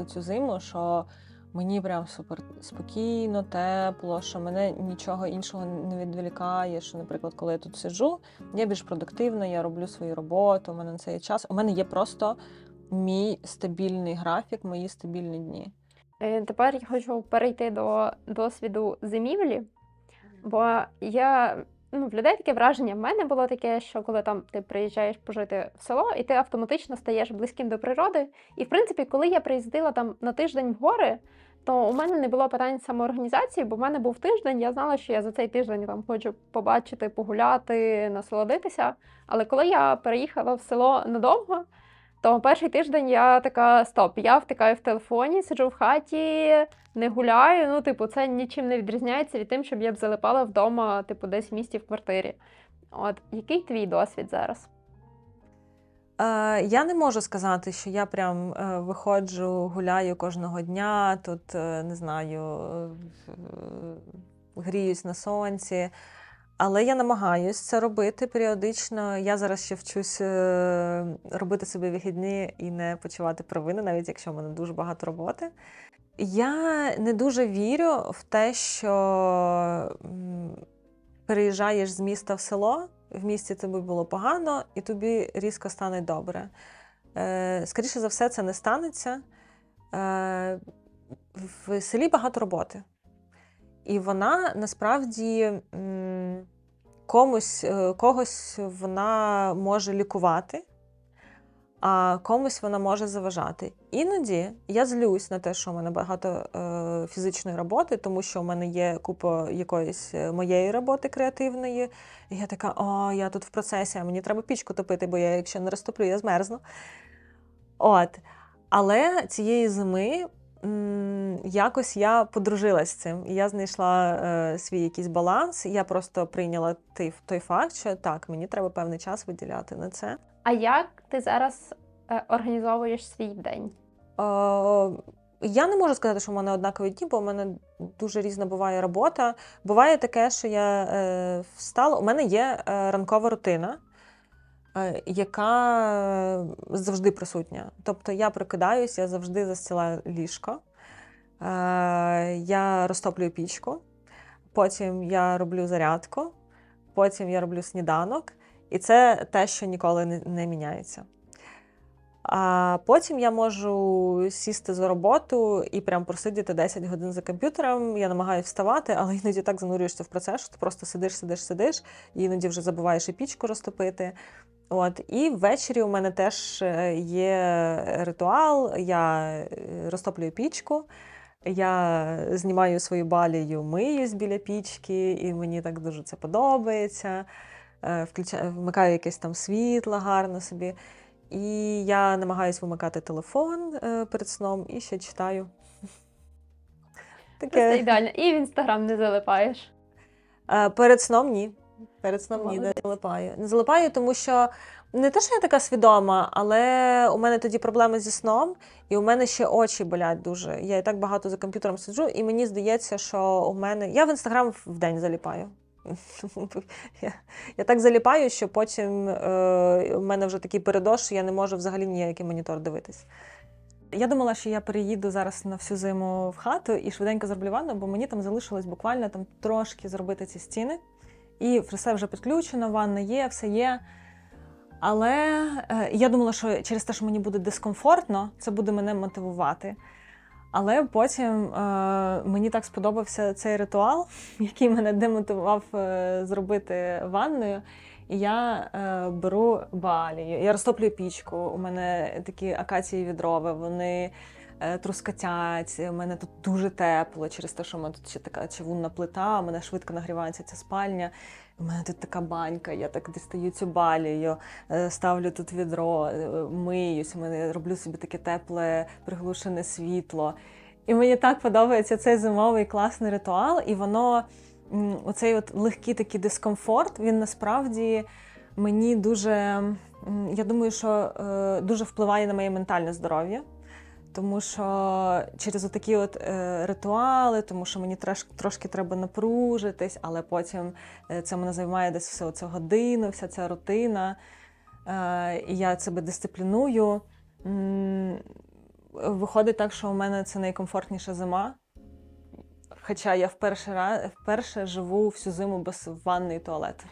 цю зиму, що мені прям супер спокійно, тепло, що мене нічого іншого не відволікає, що, наприклад, коли я тут сиджу, я більш продуктивна, я роблю свою роботу, у мене на це є час. У мене є просто мій стабільний графік, мої стабільні дні. Тепер я хочу перейти до досвіду зимівлі, бо в людей таке враження. В мене було таке, що коли там ти приїжджаєш пожити в село, і ти автоматично стаєш близьким до природи. І, в принципі, коли я приїздила там на тиждень в гори, то у мене не було питань самоорганізації, бо в мене був тиждень, я знала, що я за цей тиждень там хочу побачити, погуляти, насолодитися. Але коли я переїхала в село надовго, то перший тиждень я така, стоп, я втикаю в телефоні, сиджу в хаті, не гуляю, це нічим не відрізняється від тим, щоб я б залипала вдома, десь в місті в квартирі. От, який твій досвід зараз? Я не можу сказати, що я прям виходжу, гуляю кожного дня, тут, не знаю, гріюсь на сонці. Але я намагаюсь це робити періодично. Я зараз ще вчусь робити собі вихідні і не почувати провини, навіть якщо в мене дуже багато роботи. Я не дуже вірю в те, що переїжджаєш з міста в село, в місті тобі було погано, і тобі різко стане добре. Скоріше за все, це не станеться. В селі багато роботи. І вона, насправді, когось вона може лікувати, а комусь вона може заважати. Іноді я злюсь на те, що в мене багато фізичної роботи, тому що в мене є купа якоїсь моєї роботи креативної. І я така, я тут в процесі, а мені треба пічку топити, бо я, якщо не розтоплю, я змерзну. Але цієї зими якось я подружилась з цим. І я знайшла свій якийсь баланс. Я просто прийняла той факт, що так, мені треба певний час виділяти на це. А як ти зараз організовуєш свій день? Я не можу сказати, що в мене однакові дні, бо в мене дуже різна буває робота. Буває таке, що я встала, у мене є ранкова рутина, яка завжди присутня. Тобто я прокидаюсь, я завжди застілаю ліжко, я розтоплюю пічку, потім я роблю зарядку, потім я роблю сніданок, і це те, що ніколи не міняється. А потім я можу сісти за роботу і прям просидіти 10 годин за комп'ютером. Я намагаюся вставати, але іноді так занурюєшся в процес, що ти просто сидиш, і іноді вже забуваєш і пічку розтопити. І ввечері у мене теж є ритуал, я розтоплюю пічку, я знімаю свою балію, миюсь біля пічки, і мені так дуже це подобається. Вмикаю якесь там світло гарно собі. І я намагаюся вимикати телефон перед сном і ще читаю. Це ідеально. І в Інстаграм не залипаєш? Перед сном ні. Перед сном ні, не залипаю. Не залипаю, тому що не те, що я така свідома, але у мене тоді проблеми зі сном, і у мене ще очі болять дуже. Я і так багато за комп'ютером сиджу, і мені здається, що у мене... Я в Інстаграм в день заліпаю. Я так заліпаю, що потім у мене вже такий передоз, що я не можу взагалі ніякий монітор дивитись. Я думала, що я переїду зараз на всю зиму в хату і швиденько зроблю ванну, бо мені там залишилось буквально там трошки зробити ці стіни. І все вже підключено, ванна є, все є. Але я думала, що через те, що мені буде дискомфортно, це буде мене мотивувати. Але потім мені так сподобався цей ритуал, який мене демотивував зробити ванною. І я беру балію, я розтоплюю пічку, у мене такі акацієві дрова, вони трускотять, у мене тут дуже тепло, через те, що у мене тут ще така чавунна плита, у мене швидко нагрівається ця спальня, у мене тут така банька, я так дістаю цю балію, ставлю тут відро, миюсь, роблю собі таке тепле, приглушене світло. І мені так подобається цей зимовий класний ритуал, і воно, оцей от легкий такий дискомфорт, він насправді мені дуже, я думаю, що дуже впливає на моє ментальне здоров'я. Тому що через отакі ритуали, тому що мені трошки треба напружитись, але потім це мене займає десь все оце годину, вся ця рутина, і я себе дисципліную. Виходить так, що у мене це найкомфортніша зима, хоча я вперше живу всю зиму без ванни і туалету.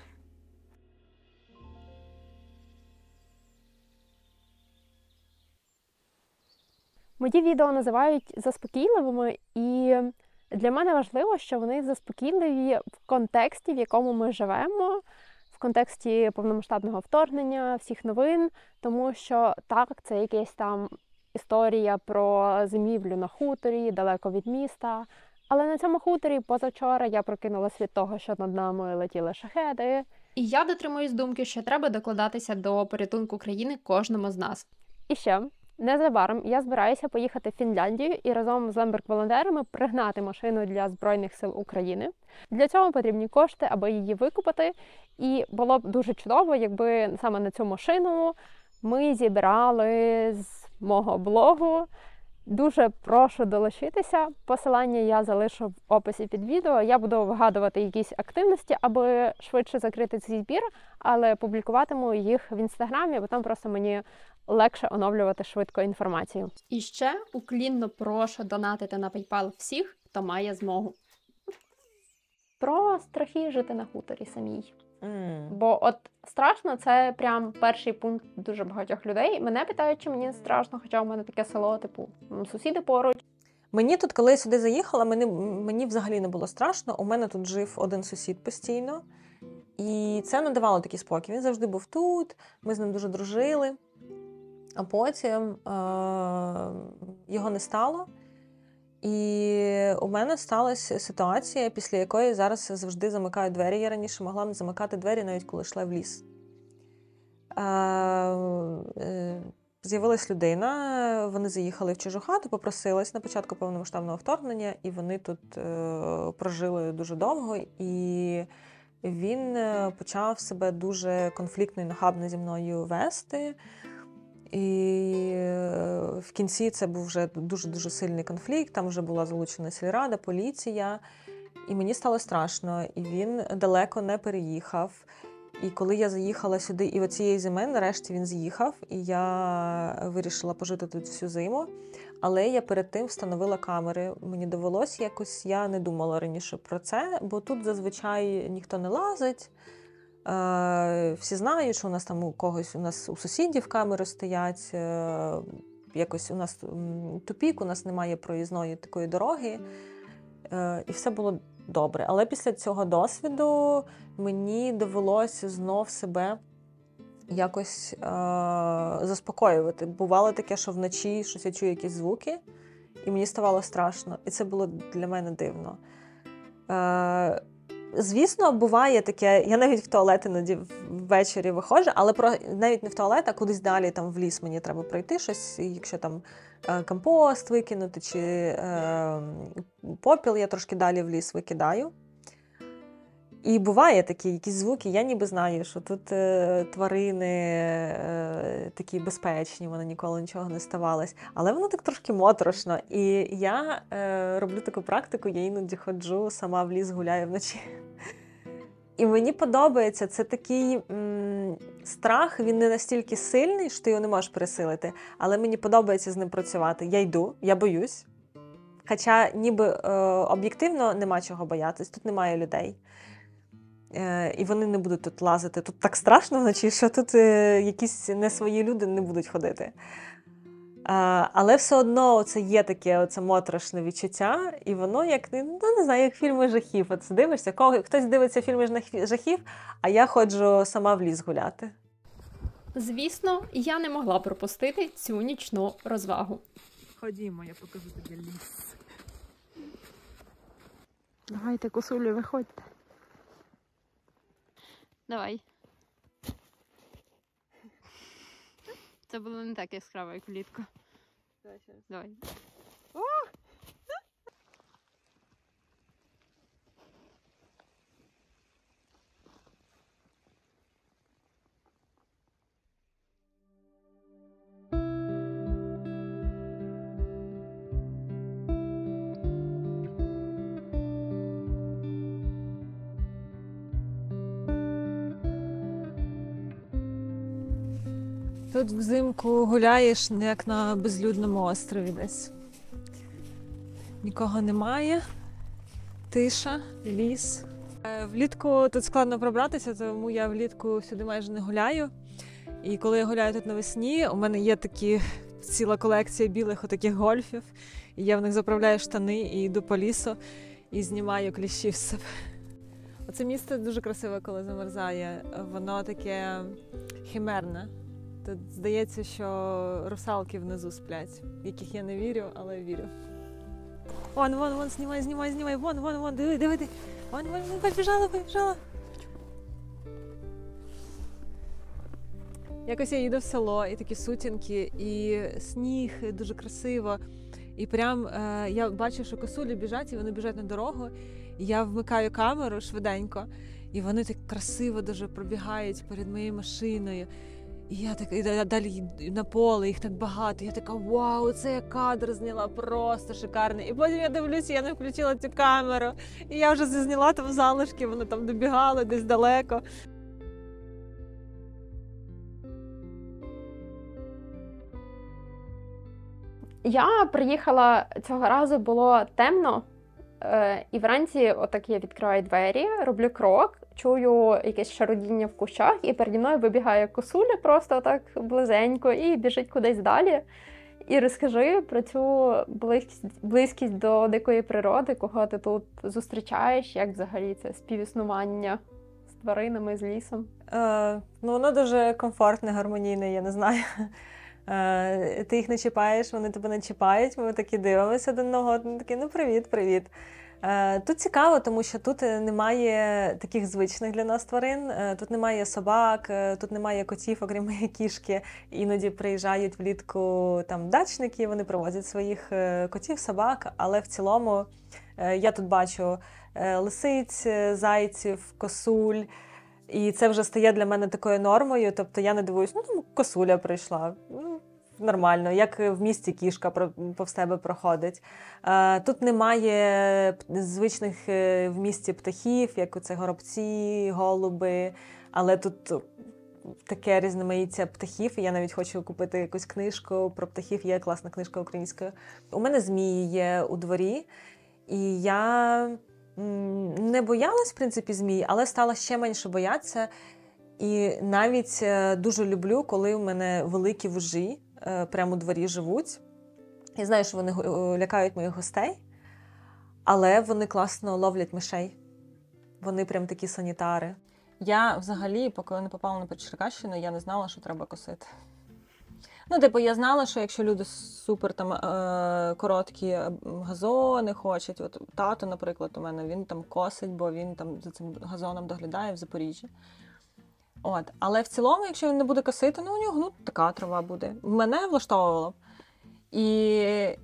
Мої відео називають заспокійливими, і для мене важливо, що вони заспокійливі в контексті, в якому ми живемо, в контексті повномасштабного вторгнення, всіх новин, тому що так, це якась там історія про зимівлю на хуторі, далеко від міста. Але на цьому хуторі позавчора я прокинулась від того, що над нами летіли шахеди. І я дотримуюсь думки, що треба докладатися до порятунку країни кожному з нас. І ще, незабаром я збираюся поїхати в Фінляндію і разом з Лемберг-волонтерами пригнати машину для Збройних сил України. Для цього потрібні кошти, аби її викупити. І було б дуже чудово, якби саме на цю машину ми зібрали з мого блогу. Дуже прошу долучитися. Посилання я залишу в описі під відео. Я буду вигадувати якісь активності, аби швидше закрити цей збір, але публікуватиму їх в Інстаграмі, бо там просто мені легше оновлювати швидко інформацію. І ще уклінно прошу донатити на PayPal всіх, хто має змогу. Про страхи жити на хуторі самій. М. Бо от страшно, це прям перший пункт дуже багатьох людей. Мене питають, чи мені не страшно, хоча у мене таке село, типу, сусіди поруч. Мені тут, коли я сюди заїхала, мені взагалі не було страшно. У мене тут жив один сусід постійно. І це надавало такий спокій. Він завжди був тут, ми з ним дуже дружили. А потім його не стало. І у мене сталася ситуація, після якої зараз завжди замикаю двері. Я раніше могла не замикати двері, навіть коли йшла в ліс. З'явилась людина, вони заїхали в чужу хату, попросились на початку повномасштабного вторгнення, і вони тут прожили дуже довго. І він почав себе дуже конфліктно і нахабно зі мною вести. І в кінці це був вже дуже-дуже сильний конфлікт, там вже була залучена сільрада, поліція. І мені стало страшно, і він далеко не переїхав. І коли я заїхала сюди, і оцієї зими, нарешті він з'їхав, і я вирішила пожити тут всю зиму. Але я перед тим встановила камери. Мені довелося якось, я не думала раніше про це, бо тут зазвичай ніхто не лазить. Всі знають, що у нас там у нас у сусідів камери стоять. Якось у нас тупік, у нас немає проїзної такої дороги. І все було добре. Але після цього досвіду мені довелося знов себе якось заспокоювати. Бувало таке, що вночі щось я чую якісь звуки, і мені ставало страшно. І це було для мене дивно. Звісно, буває таке, я навіть в туалет іноді ввечері виходжу, але навіть не в туалет, а кудись далі там в ліс мені треба пройти щось, якщо там компост викинути чи попіл, я трошки далі в ліс викидаю. І буває такі якісь звуки, я ніби знаю, що тут тварини такі безпечні, воно ніколи нічого не ставалось. Але воно так трошки моторошно. І я роблю таку практику, я іноді ходжу, сама в ліс гуляю вночі. І мені подобається, це такий страх, він не настільки сильний, що ти його не можеш пересилити, але мені подобається з ним працювати. Я йду, я боюсь. Хоча ніби об'єктивно нема чого боятись, тут немає людей. І вони не будуть тут лазити. Тут так страшно вночі, що тут якісь не свої люди не будуть ходити. Але все одно це є таке оце моторошне відчуття, і воно як, не знаю, як фільми жахів. От дивишся, хтось дивиться фільми жахів, а я ходжу сама в ліс гуляти. Звісно, я не могла пропустити цю нічну розвагу. Ходімо, я покажу тобі ліс. Давайте, косулю, виходьте. Давай. Це було не так яскраво, як влітку. Давай. Тут взимку гуляєш, як на безлюдному острові десь. Нікого немає, тиша, ліс. Влітку тут складно пробратися, тому я влітку сюди майже не гуляю. І коли я гуляю тут навесні, у мене є ціла колекція білих отаких гольфів. І я в них заправляю штани і йду по лісу і знімаю кліщів з себе. Оце місце дуже красиве, коли замерзає. Воно таке химерне. Тут здається, що русалки внизу сплять, в яких я не вірю, але вірю. Вон, знімай, вон, диви. Вон, побіжала. Якось я їду в село, і такі сутінки, і сніг, дуже красиво. І прям я бачу, що косулі біжать, і вони біжать на дорогу. І я вмикаю камеру швиденько, і вони так красиво дуже пробігають перед моєю машиною. І я так далі на поле, їх так багато. Я така, вау, це я кадр зняла, просто шикарний. І потім я дивлюся, я не включила цю камеру. І я вже зняла там залишки, вони там добігали десь далеко. Я приїхала, цього разу було темно, і вранці отак я відкриваю двері, роблю крок, чую якесь шарудіння в кущах, і переді мною вибігає косуля просто так близенько і біжить кудись далі. І розкажи про цю близькість до дикої природи, кого ти тут зустрічаєш, як взагалі це співіснування з тваринами, з лісом. Ну, воно дуже комфортне, гармонійне, я не знаю. Ти їх не чіпаєш, вони тебе не чіпають, ми такі дивимося один на одного, такі, ну привіт. Тут цікаво, тому що тут немає таких звичних для нас тварин, тут немає собак, тут немає котів, окрім моєї кішки. Іноді приїжджають влітку там дачники, вони привозять своїх котів, собак, але в цілому я тут бачу лисиць, зайців, косуль, і це вже стає для мене такою нормою, тобто я не дивуюсь, ну там косуля прийшла, нормально, як в місті кішка повз тебе проходить. Тут немає звичних в місті птахів, як оце горобці, голуби, але тут таке різноманіття птахів, і я навіть хочу купити якусь книжку про птахів, є класна книжка українською. У мене змії є у дворі, і я не боялась, в принципі, змій, але стала ще менше боятися. І навіть дуже люблю, коли у мене великі вужі прямо у дворі живуть. Я знаю, що вони лякають моїх гостей, але вони класно ловлять мишей. Вони прям такі санітари. Я взагалі, поки не попала на Черкащину, я не знала, що треба косити. Ну, типу, я знала, що якщо люди супер там короткі газони хочуть, от тато, наприклад, у мене, він там косить, бо він там за цим газоном доглядає в Запоріжжі. От. Але в цілому, якщо він не буде косити, ну у нього така трава буде. Мене влаштовувало. І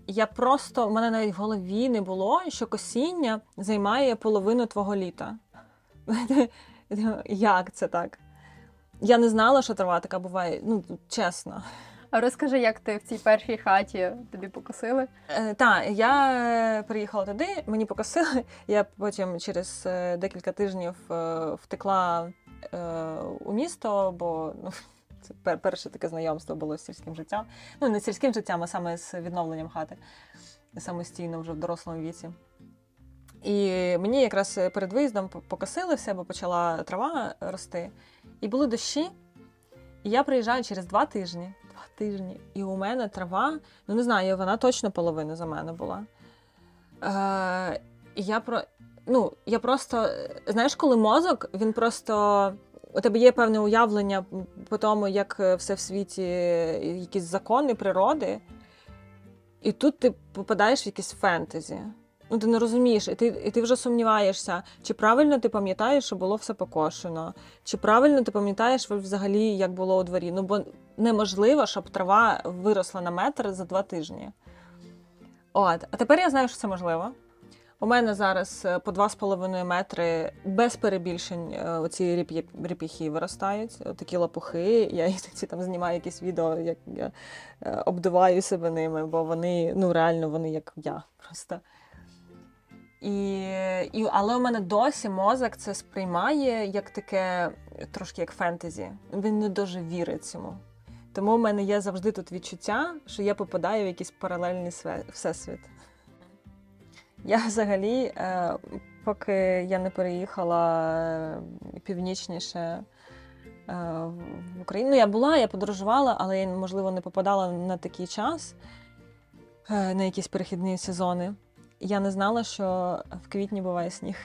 я просто, в мене навіть в голові не було, що косіння займає половину твого літа. Як це так? Я не знала, що трава така буває, ну, чесно. А розкажи, як ти в цій першій хаті тобі покосили? Так, я приїхала туди, мені покосили, я потім через декілька тижнів втекла у місто, бо це перше таке знайомство було з сільським життям. Ну, не з сільським життям, а саме з відновленням хати. Самостійно вже в дорослому віці. І мені якраз перед виїздом покосили все, бо почала трава рости. І були дощі. І я приїжджаю через 2 тижні. 2 тижні. І у мене трава, ну не знаю, вона точно половина за мене була. І я просто, знаєш, коли мозок, він просто, у тебе є певне уявлення по тому, як все в світі, якісь закони природи, і тут ти попадаєш в якесь фентезі. Ну, ти не розумієш, і ти вже сумніваєшся, чи правильно ти пам'ятаєш, що було все покошено, чи правильно ти пам'ятаєш взагалі, як було у дворі. Ну, бо неможливо, щоб трава виросла на метр за 2 тижні. От. А тепер я знаю, що це можливо. У мене зараз по 2,5 метри без перебільшень оці реп'яхи виростають, такі лопухи. Я іноді там знімаю якісь відео, як я обдуваю себе ними, бо вони, ну реально, вони як я просто. Але у мене досі мозок це сприймає як таке, трошки як фентезі. Він не дуже вірить цьому. Тому в мене є завжди тут відчуття, що я попадаю в якийсь паралельний всесвіт. Я взагалі, поки я не переїхала північніше в Україну, я подорожувала, але я, можливо, не попадала на такий час, на якісь перехідні сезони. Я не знала, що в квітні буває сніг.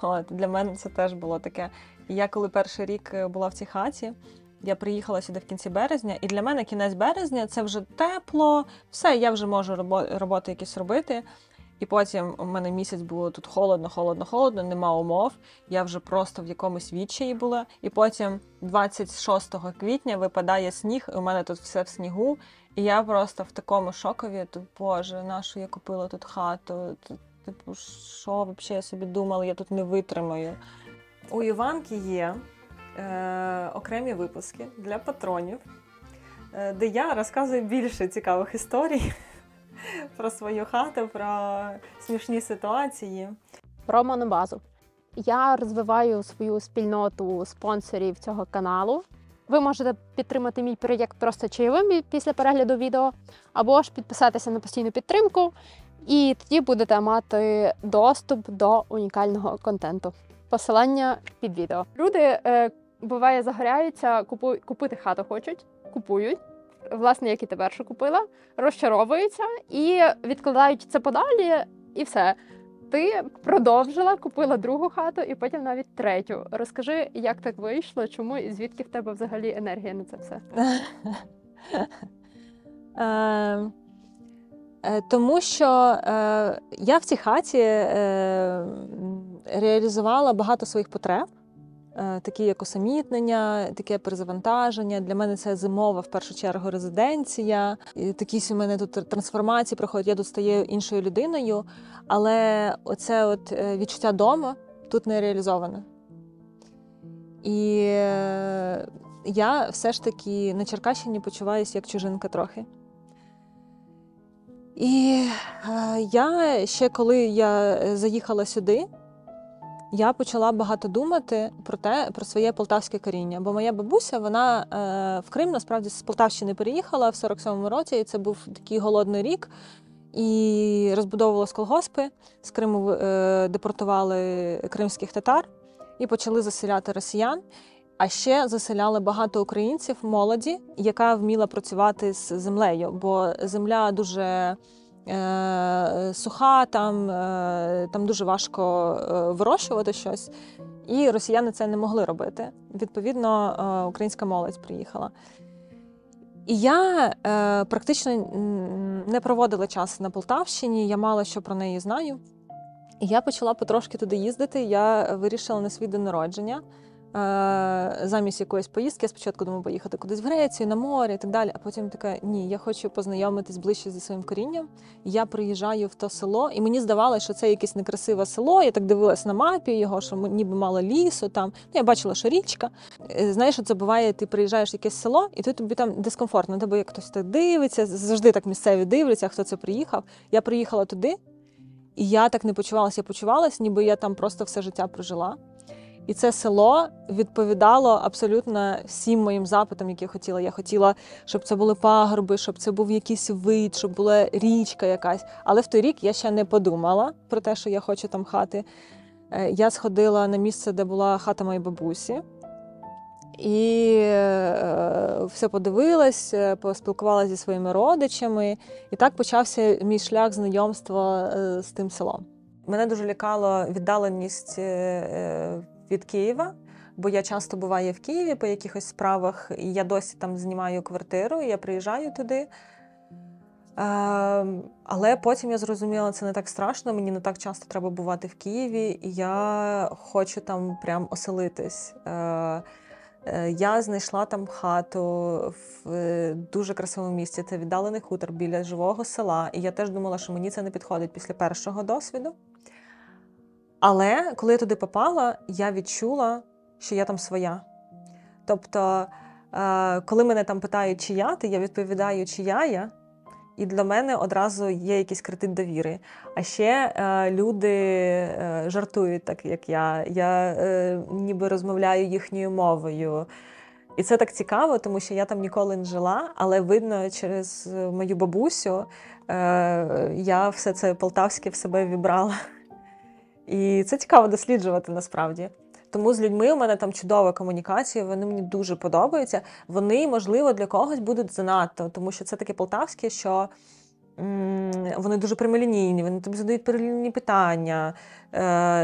От, для мене це теж було таке. І я коли перший рік була в цій хаті, я приїхала сюди в кінці березня, і для мене кінець березня – це вже тепло, все, я вже можу роботи якісь робити. І потім у мене місяць було тут холодно, нема умов, я вже просто в якомусь відчаї була. І потім 26 квітня випадає сніг, і у мене тут все в снігу, і я просто в такому шокові, тут, боже, нащо я купила тут хату, типу, що взагалі я собі думала, я тут не витримаю. У Іванки є окремі випуски для патронів, де я розказую більше цікавих історій про свою хату, про смішні ситуації. Про Монобазу. Я розвиваю свою спільноту спонсорів цього каналу. Ви можете підтримати мій проєкт просто чайовим після перегляду відео, або ж підписатися на постійну підтримку, і тоді будете мати доступ до унікального контенту. Посилання під відео. Люди, буває, загоряються, купити хату хочуть, купують, власне, як і ти першу купила, розчаровуються і відкладають це подалі, і все. Ти продовжила, купила другу хату і потім навіть третю. Розкажи, як так вийшло, чому і звідки в тебе взагалі енергія на це все? Тому що я в цій хаті реалізувала багато своїх потреб, такі як усамітнення, таке перезавантаження. Для мене це зимова, в першу чергу, резиденція. І такі у мене тут трансформації проходять, я тут стаю іншою людиною, але оце от відчуття дому тут не реалізоване. І я все ж таки на Черкащині почуваюся як чужинка трохи. І я ще, коли я заїхала сюди, я почала багато думати про своє полтавське коріння. Бо моя бабуся, вона в Крим, насправді, з Полтавщини переїхала в 47-му році, і це був такий голодний рік. І розбудовувалися колгоспи, з Криму депортували кримських татар і почали заселяти росіян. А ще заселяли багато українців, молоді, яка вміла працювати з землею, бо земля дуже суха, там дуже важко вирощувати щось, і росіяни це не могли робити. Відповідно, українська молодь приїхала. І я практично не проводила час на Полтавщині, я мало що про неї знаю. І я почала потрошки туди їздити, я вирішила на свій день народження. Замість якоїсь поїздки, я спочатку думала поїхати кудись в Грецію, на море і так далі, а потім така, ні, я хочу познайомитись ближче зі своїм корінням. Я приїжджаю в то село, і мені здавалося, що це якесь некрасиве село, я так дивилась на мапі його, що ніби мало лісу там, я бачила, що річка. Знаєш, що це буває, ти приїжджаєш в якесь село, і тобі там дискомфортно, на тебе як хтось так дивиться, завжди так місцеві дивляться, хто це приїхав. Я приїхала туди, і я так не почувалася, я почувалася, ніби я там просто все життя прожила. І це село відповідало абсолютно всім моїм запитам, які я хотіла. Я хотіла, щоб це були пагорби, щоб це був якийсь вид, щоб була річка якась. Але в той рік я ще не подумала про те, що я хочу там хати. Я сходила на місце, де була хата моєї бабусі. І все подивилась, поспілкувалася зі своїми родичами. І так почався мій шлях знайомства з тим селом. Мене дуже лякала віддаленість від Києва, бо я часто буваю в Києві по якихось справах, і я досі там знімаю квартиру, і я приїжджаю туди. Але потім я зрозуміла, це не так страшно, мені не так часто треба бувати в Києві, і я хочу там прям оселитись. Я знайшла там хату в дуже красивому місці, це віддалений хутор біля живого села, і я теж думала, що мені це не підходить після першого досвіду. Але коли я туди попала, я відчула, що я там своя. Тобто, коли мене там питають, чия ти, я відповідаю, чия я, і для мене одразу є якийсь кредит довіри. А ще люди жартують так, як я. Я ніби розмовляю їхньою мовою. І це так цікаво, тому що я там ніколи не жила, але видно через мою бабусю я все це полтавське в себе вібрала. І це цікаво досліджувати насправді. Тому з людьми у мене там чудова комунікація, вони мені дуже подобаються. Вони, можливо, для когось будуть занадто, тому що це таке полтавське, що вони дуже прямолінійні, вони тобі задають прямолінійні питання,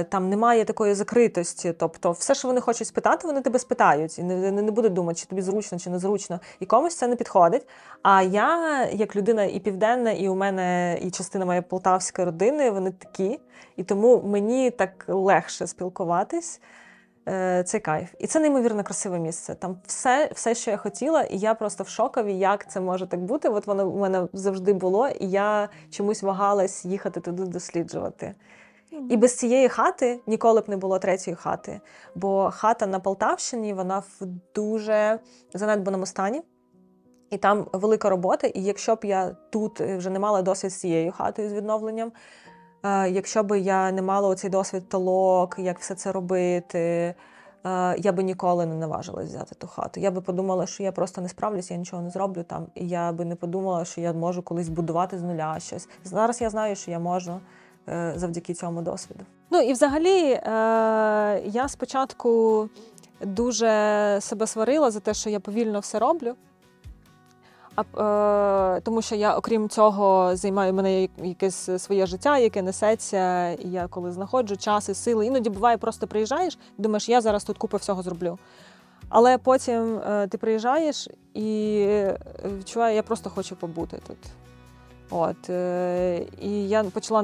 там немає такої закритості. Тобто все, що вони хочуть спитати, вони тебе спитають. І не будуть думати, чи тобі зручно, чи незручно. І комусь це не підходить. А я, як людина і південна, і у мене і частина моєї полтавської родини, вони такі. І тому мені так легше спілкуватись. Це кайф. І це неймовірно красиве місце. Там все, що я хотіла, і я просто в шокові, як це може так бути. От воно у мене завжди було, і я чомусь вагалась їхати туди досліджувати. І без цієї хати ніколи б не було третьої хати. Бо хата на Полтавщині, вона в дуже занедбаному стані. І там велика робота. І якщо б я тут вже не мала досвід з цією хатою, з відновленням, якщо б я не мала оцей досвід толок, як все це робити, я би ніколи не наважилась взяти ту хату. Я би подумала, що я просто не справлюсь, я нічого не зроблю там. І я би не подумала, що я можу колись будувати з нуля щось. Зараз я знаю, що я можу завдяки цьому досвіду. Ну і взагалі я спочатку дуже себе сварила за те, що я повільно все роблю. Тому що я, окрім цього, займаю мене якесь своє життя, яке несеться, і я коли знаходжу час і сили. Іноді буває, просто приїжджаєш, думаєш, я зараз тут купу всього зроблю. Але потім ти приїжджаєш і відчуваю, я просто хочу побути тут. І я почала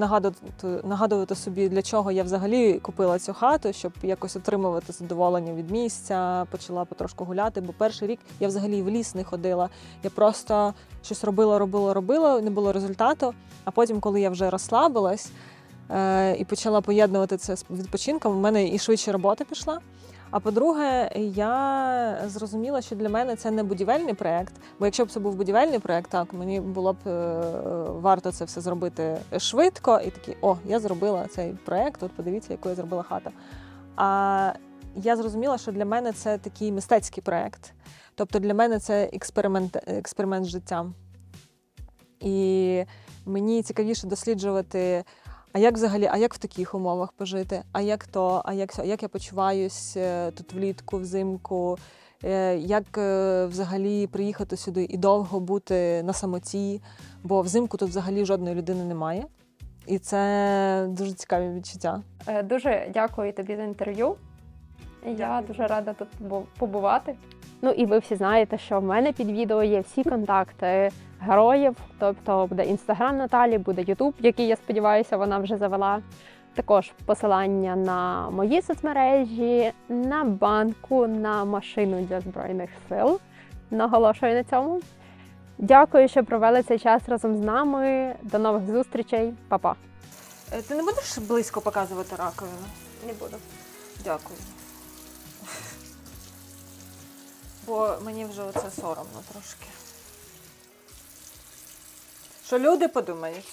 нагадувати собі, для чого я взагалі купила цю хату, щоб якось отримувати задоволення від місця, почала потрошку гуляти, бо перший рік я взагалі в ліс не ходила. Я просто щось робила, не було результату. А потім, коли я вже розслабилась і почала поєднувати це з відпочинком, в мене і швидше робота пішла. А по-друге, я зрозуміла, що для мене це не будівельний проєкт, бо якщо б це був будівельний проєкт, так, мені було б варто це все зробити швидко і такі, я зробила цей проєкт, от подивіться, яку я зробила хату. А я зрозуміла, що для мене це такий мистецький проєкт, тобто для мене це експеримент з життям. І мені цікавіше досліджувати, а як взагалі, а як в таких умовах пожити, а як то, як я почуваюсь тут влітку, взимку, як взагалі приїхати сюди і довго бути на самоті, бо взимку тут взагалі жодної людини немає. І це дуже цікаві відчуття. Дуже дякую тобі за інтерв'ю. Я дуже рада тут побувати. Ну і ви всі знаєте, що в мене під відео є всі контакти героїв, тобто буде Інстаграм Наталі, буде Ютуб, який, я сподіваюся, вона вже завела. Також посилання на мої соцмережі, на банку, на машину для Збройних сил. Наголошую на цьому. Дякую, що провели цей час разом з нами. До нових зустрічей. Па-па. Ти не будеш близько показувати раковину? Не буду. Дякую. Бо мені вже оце соромно трошки. Що люди подумають?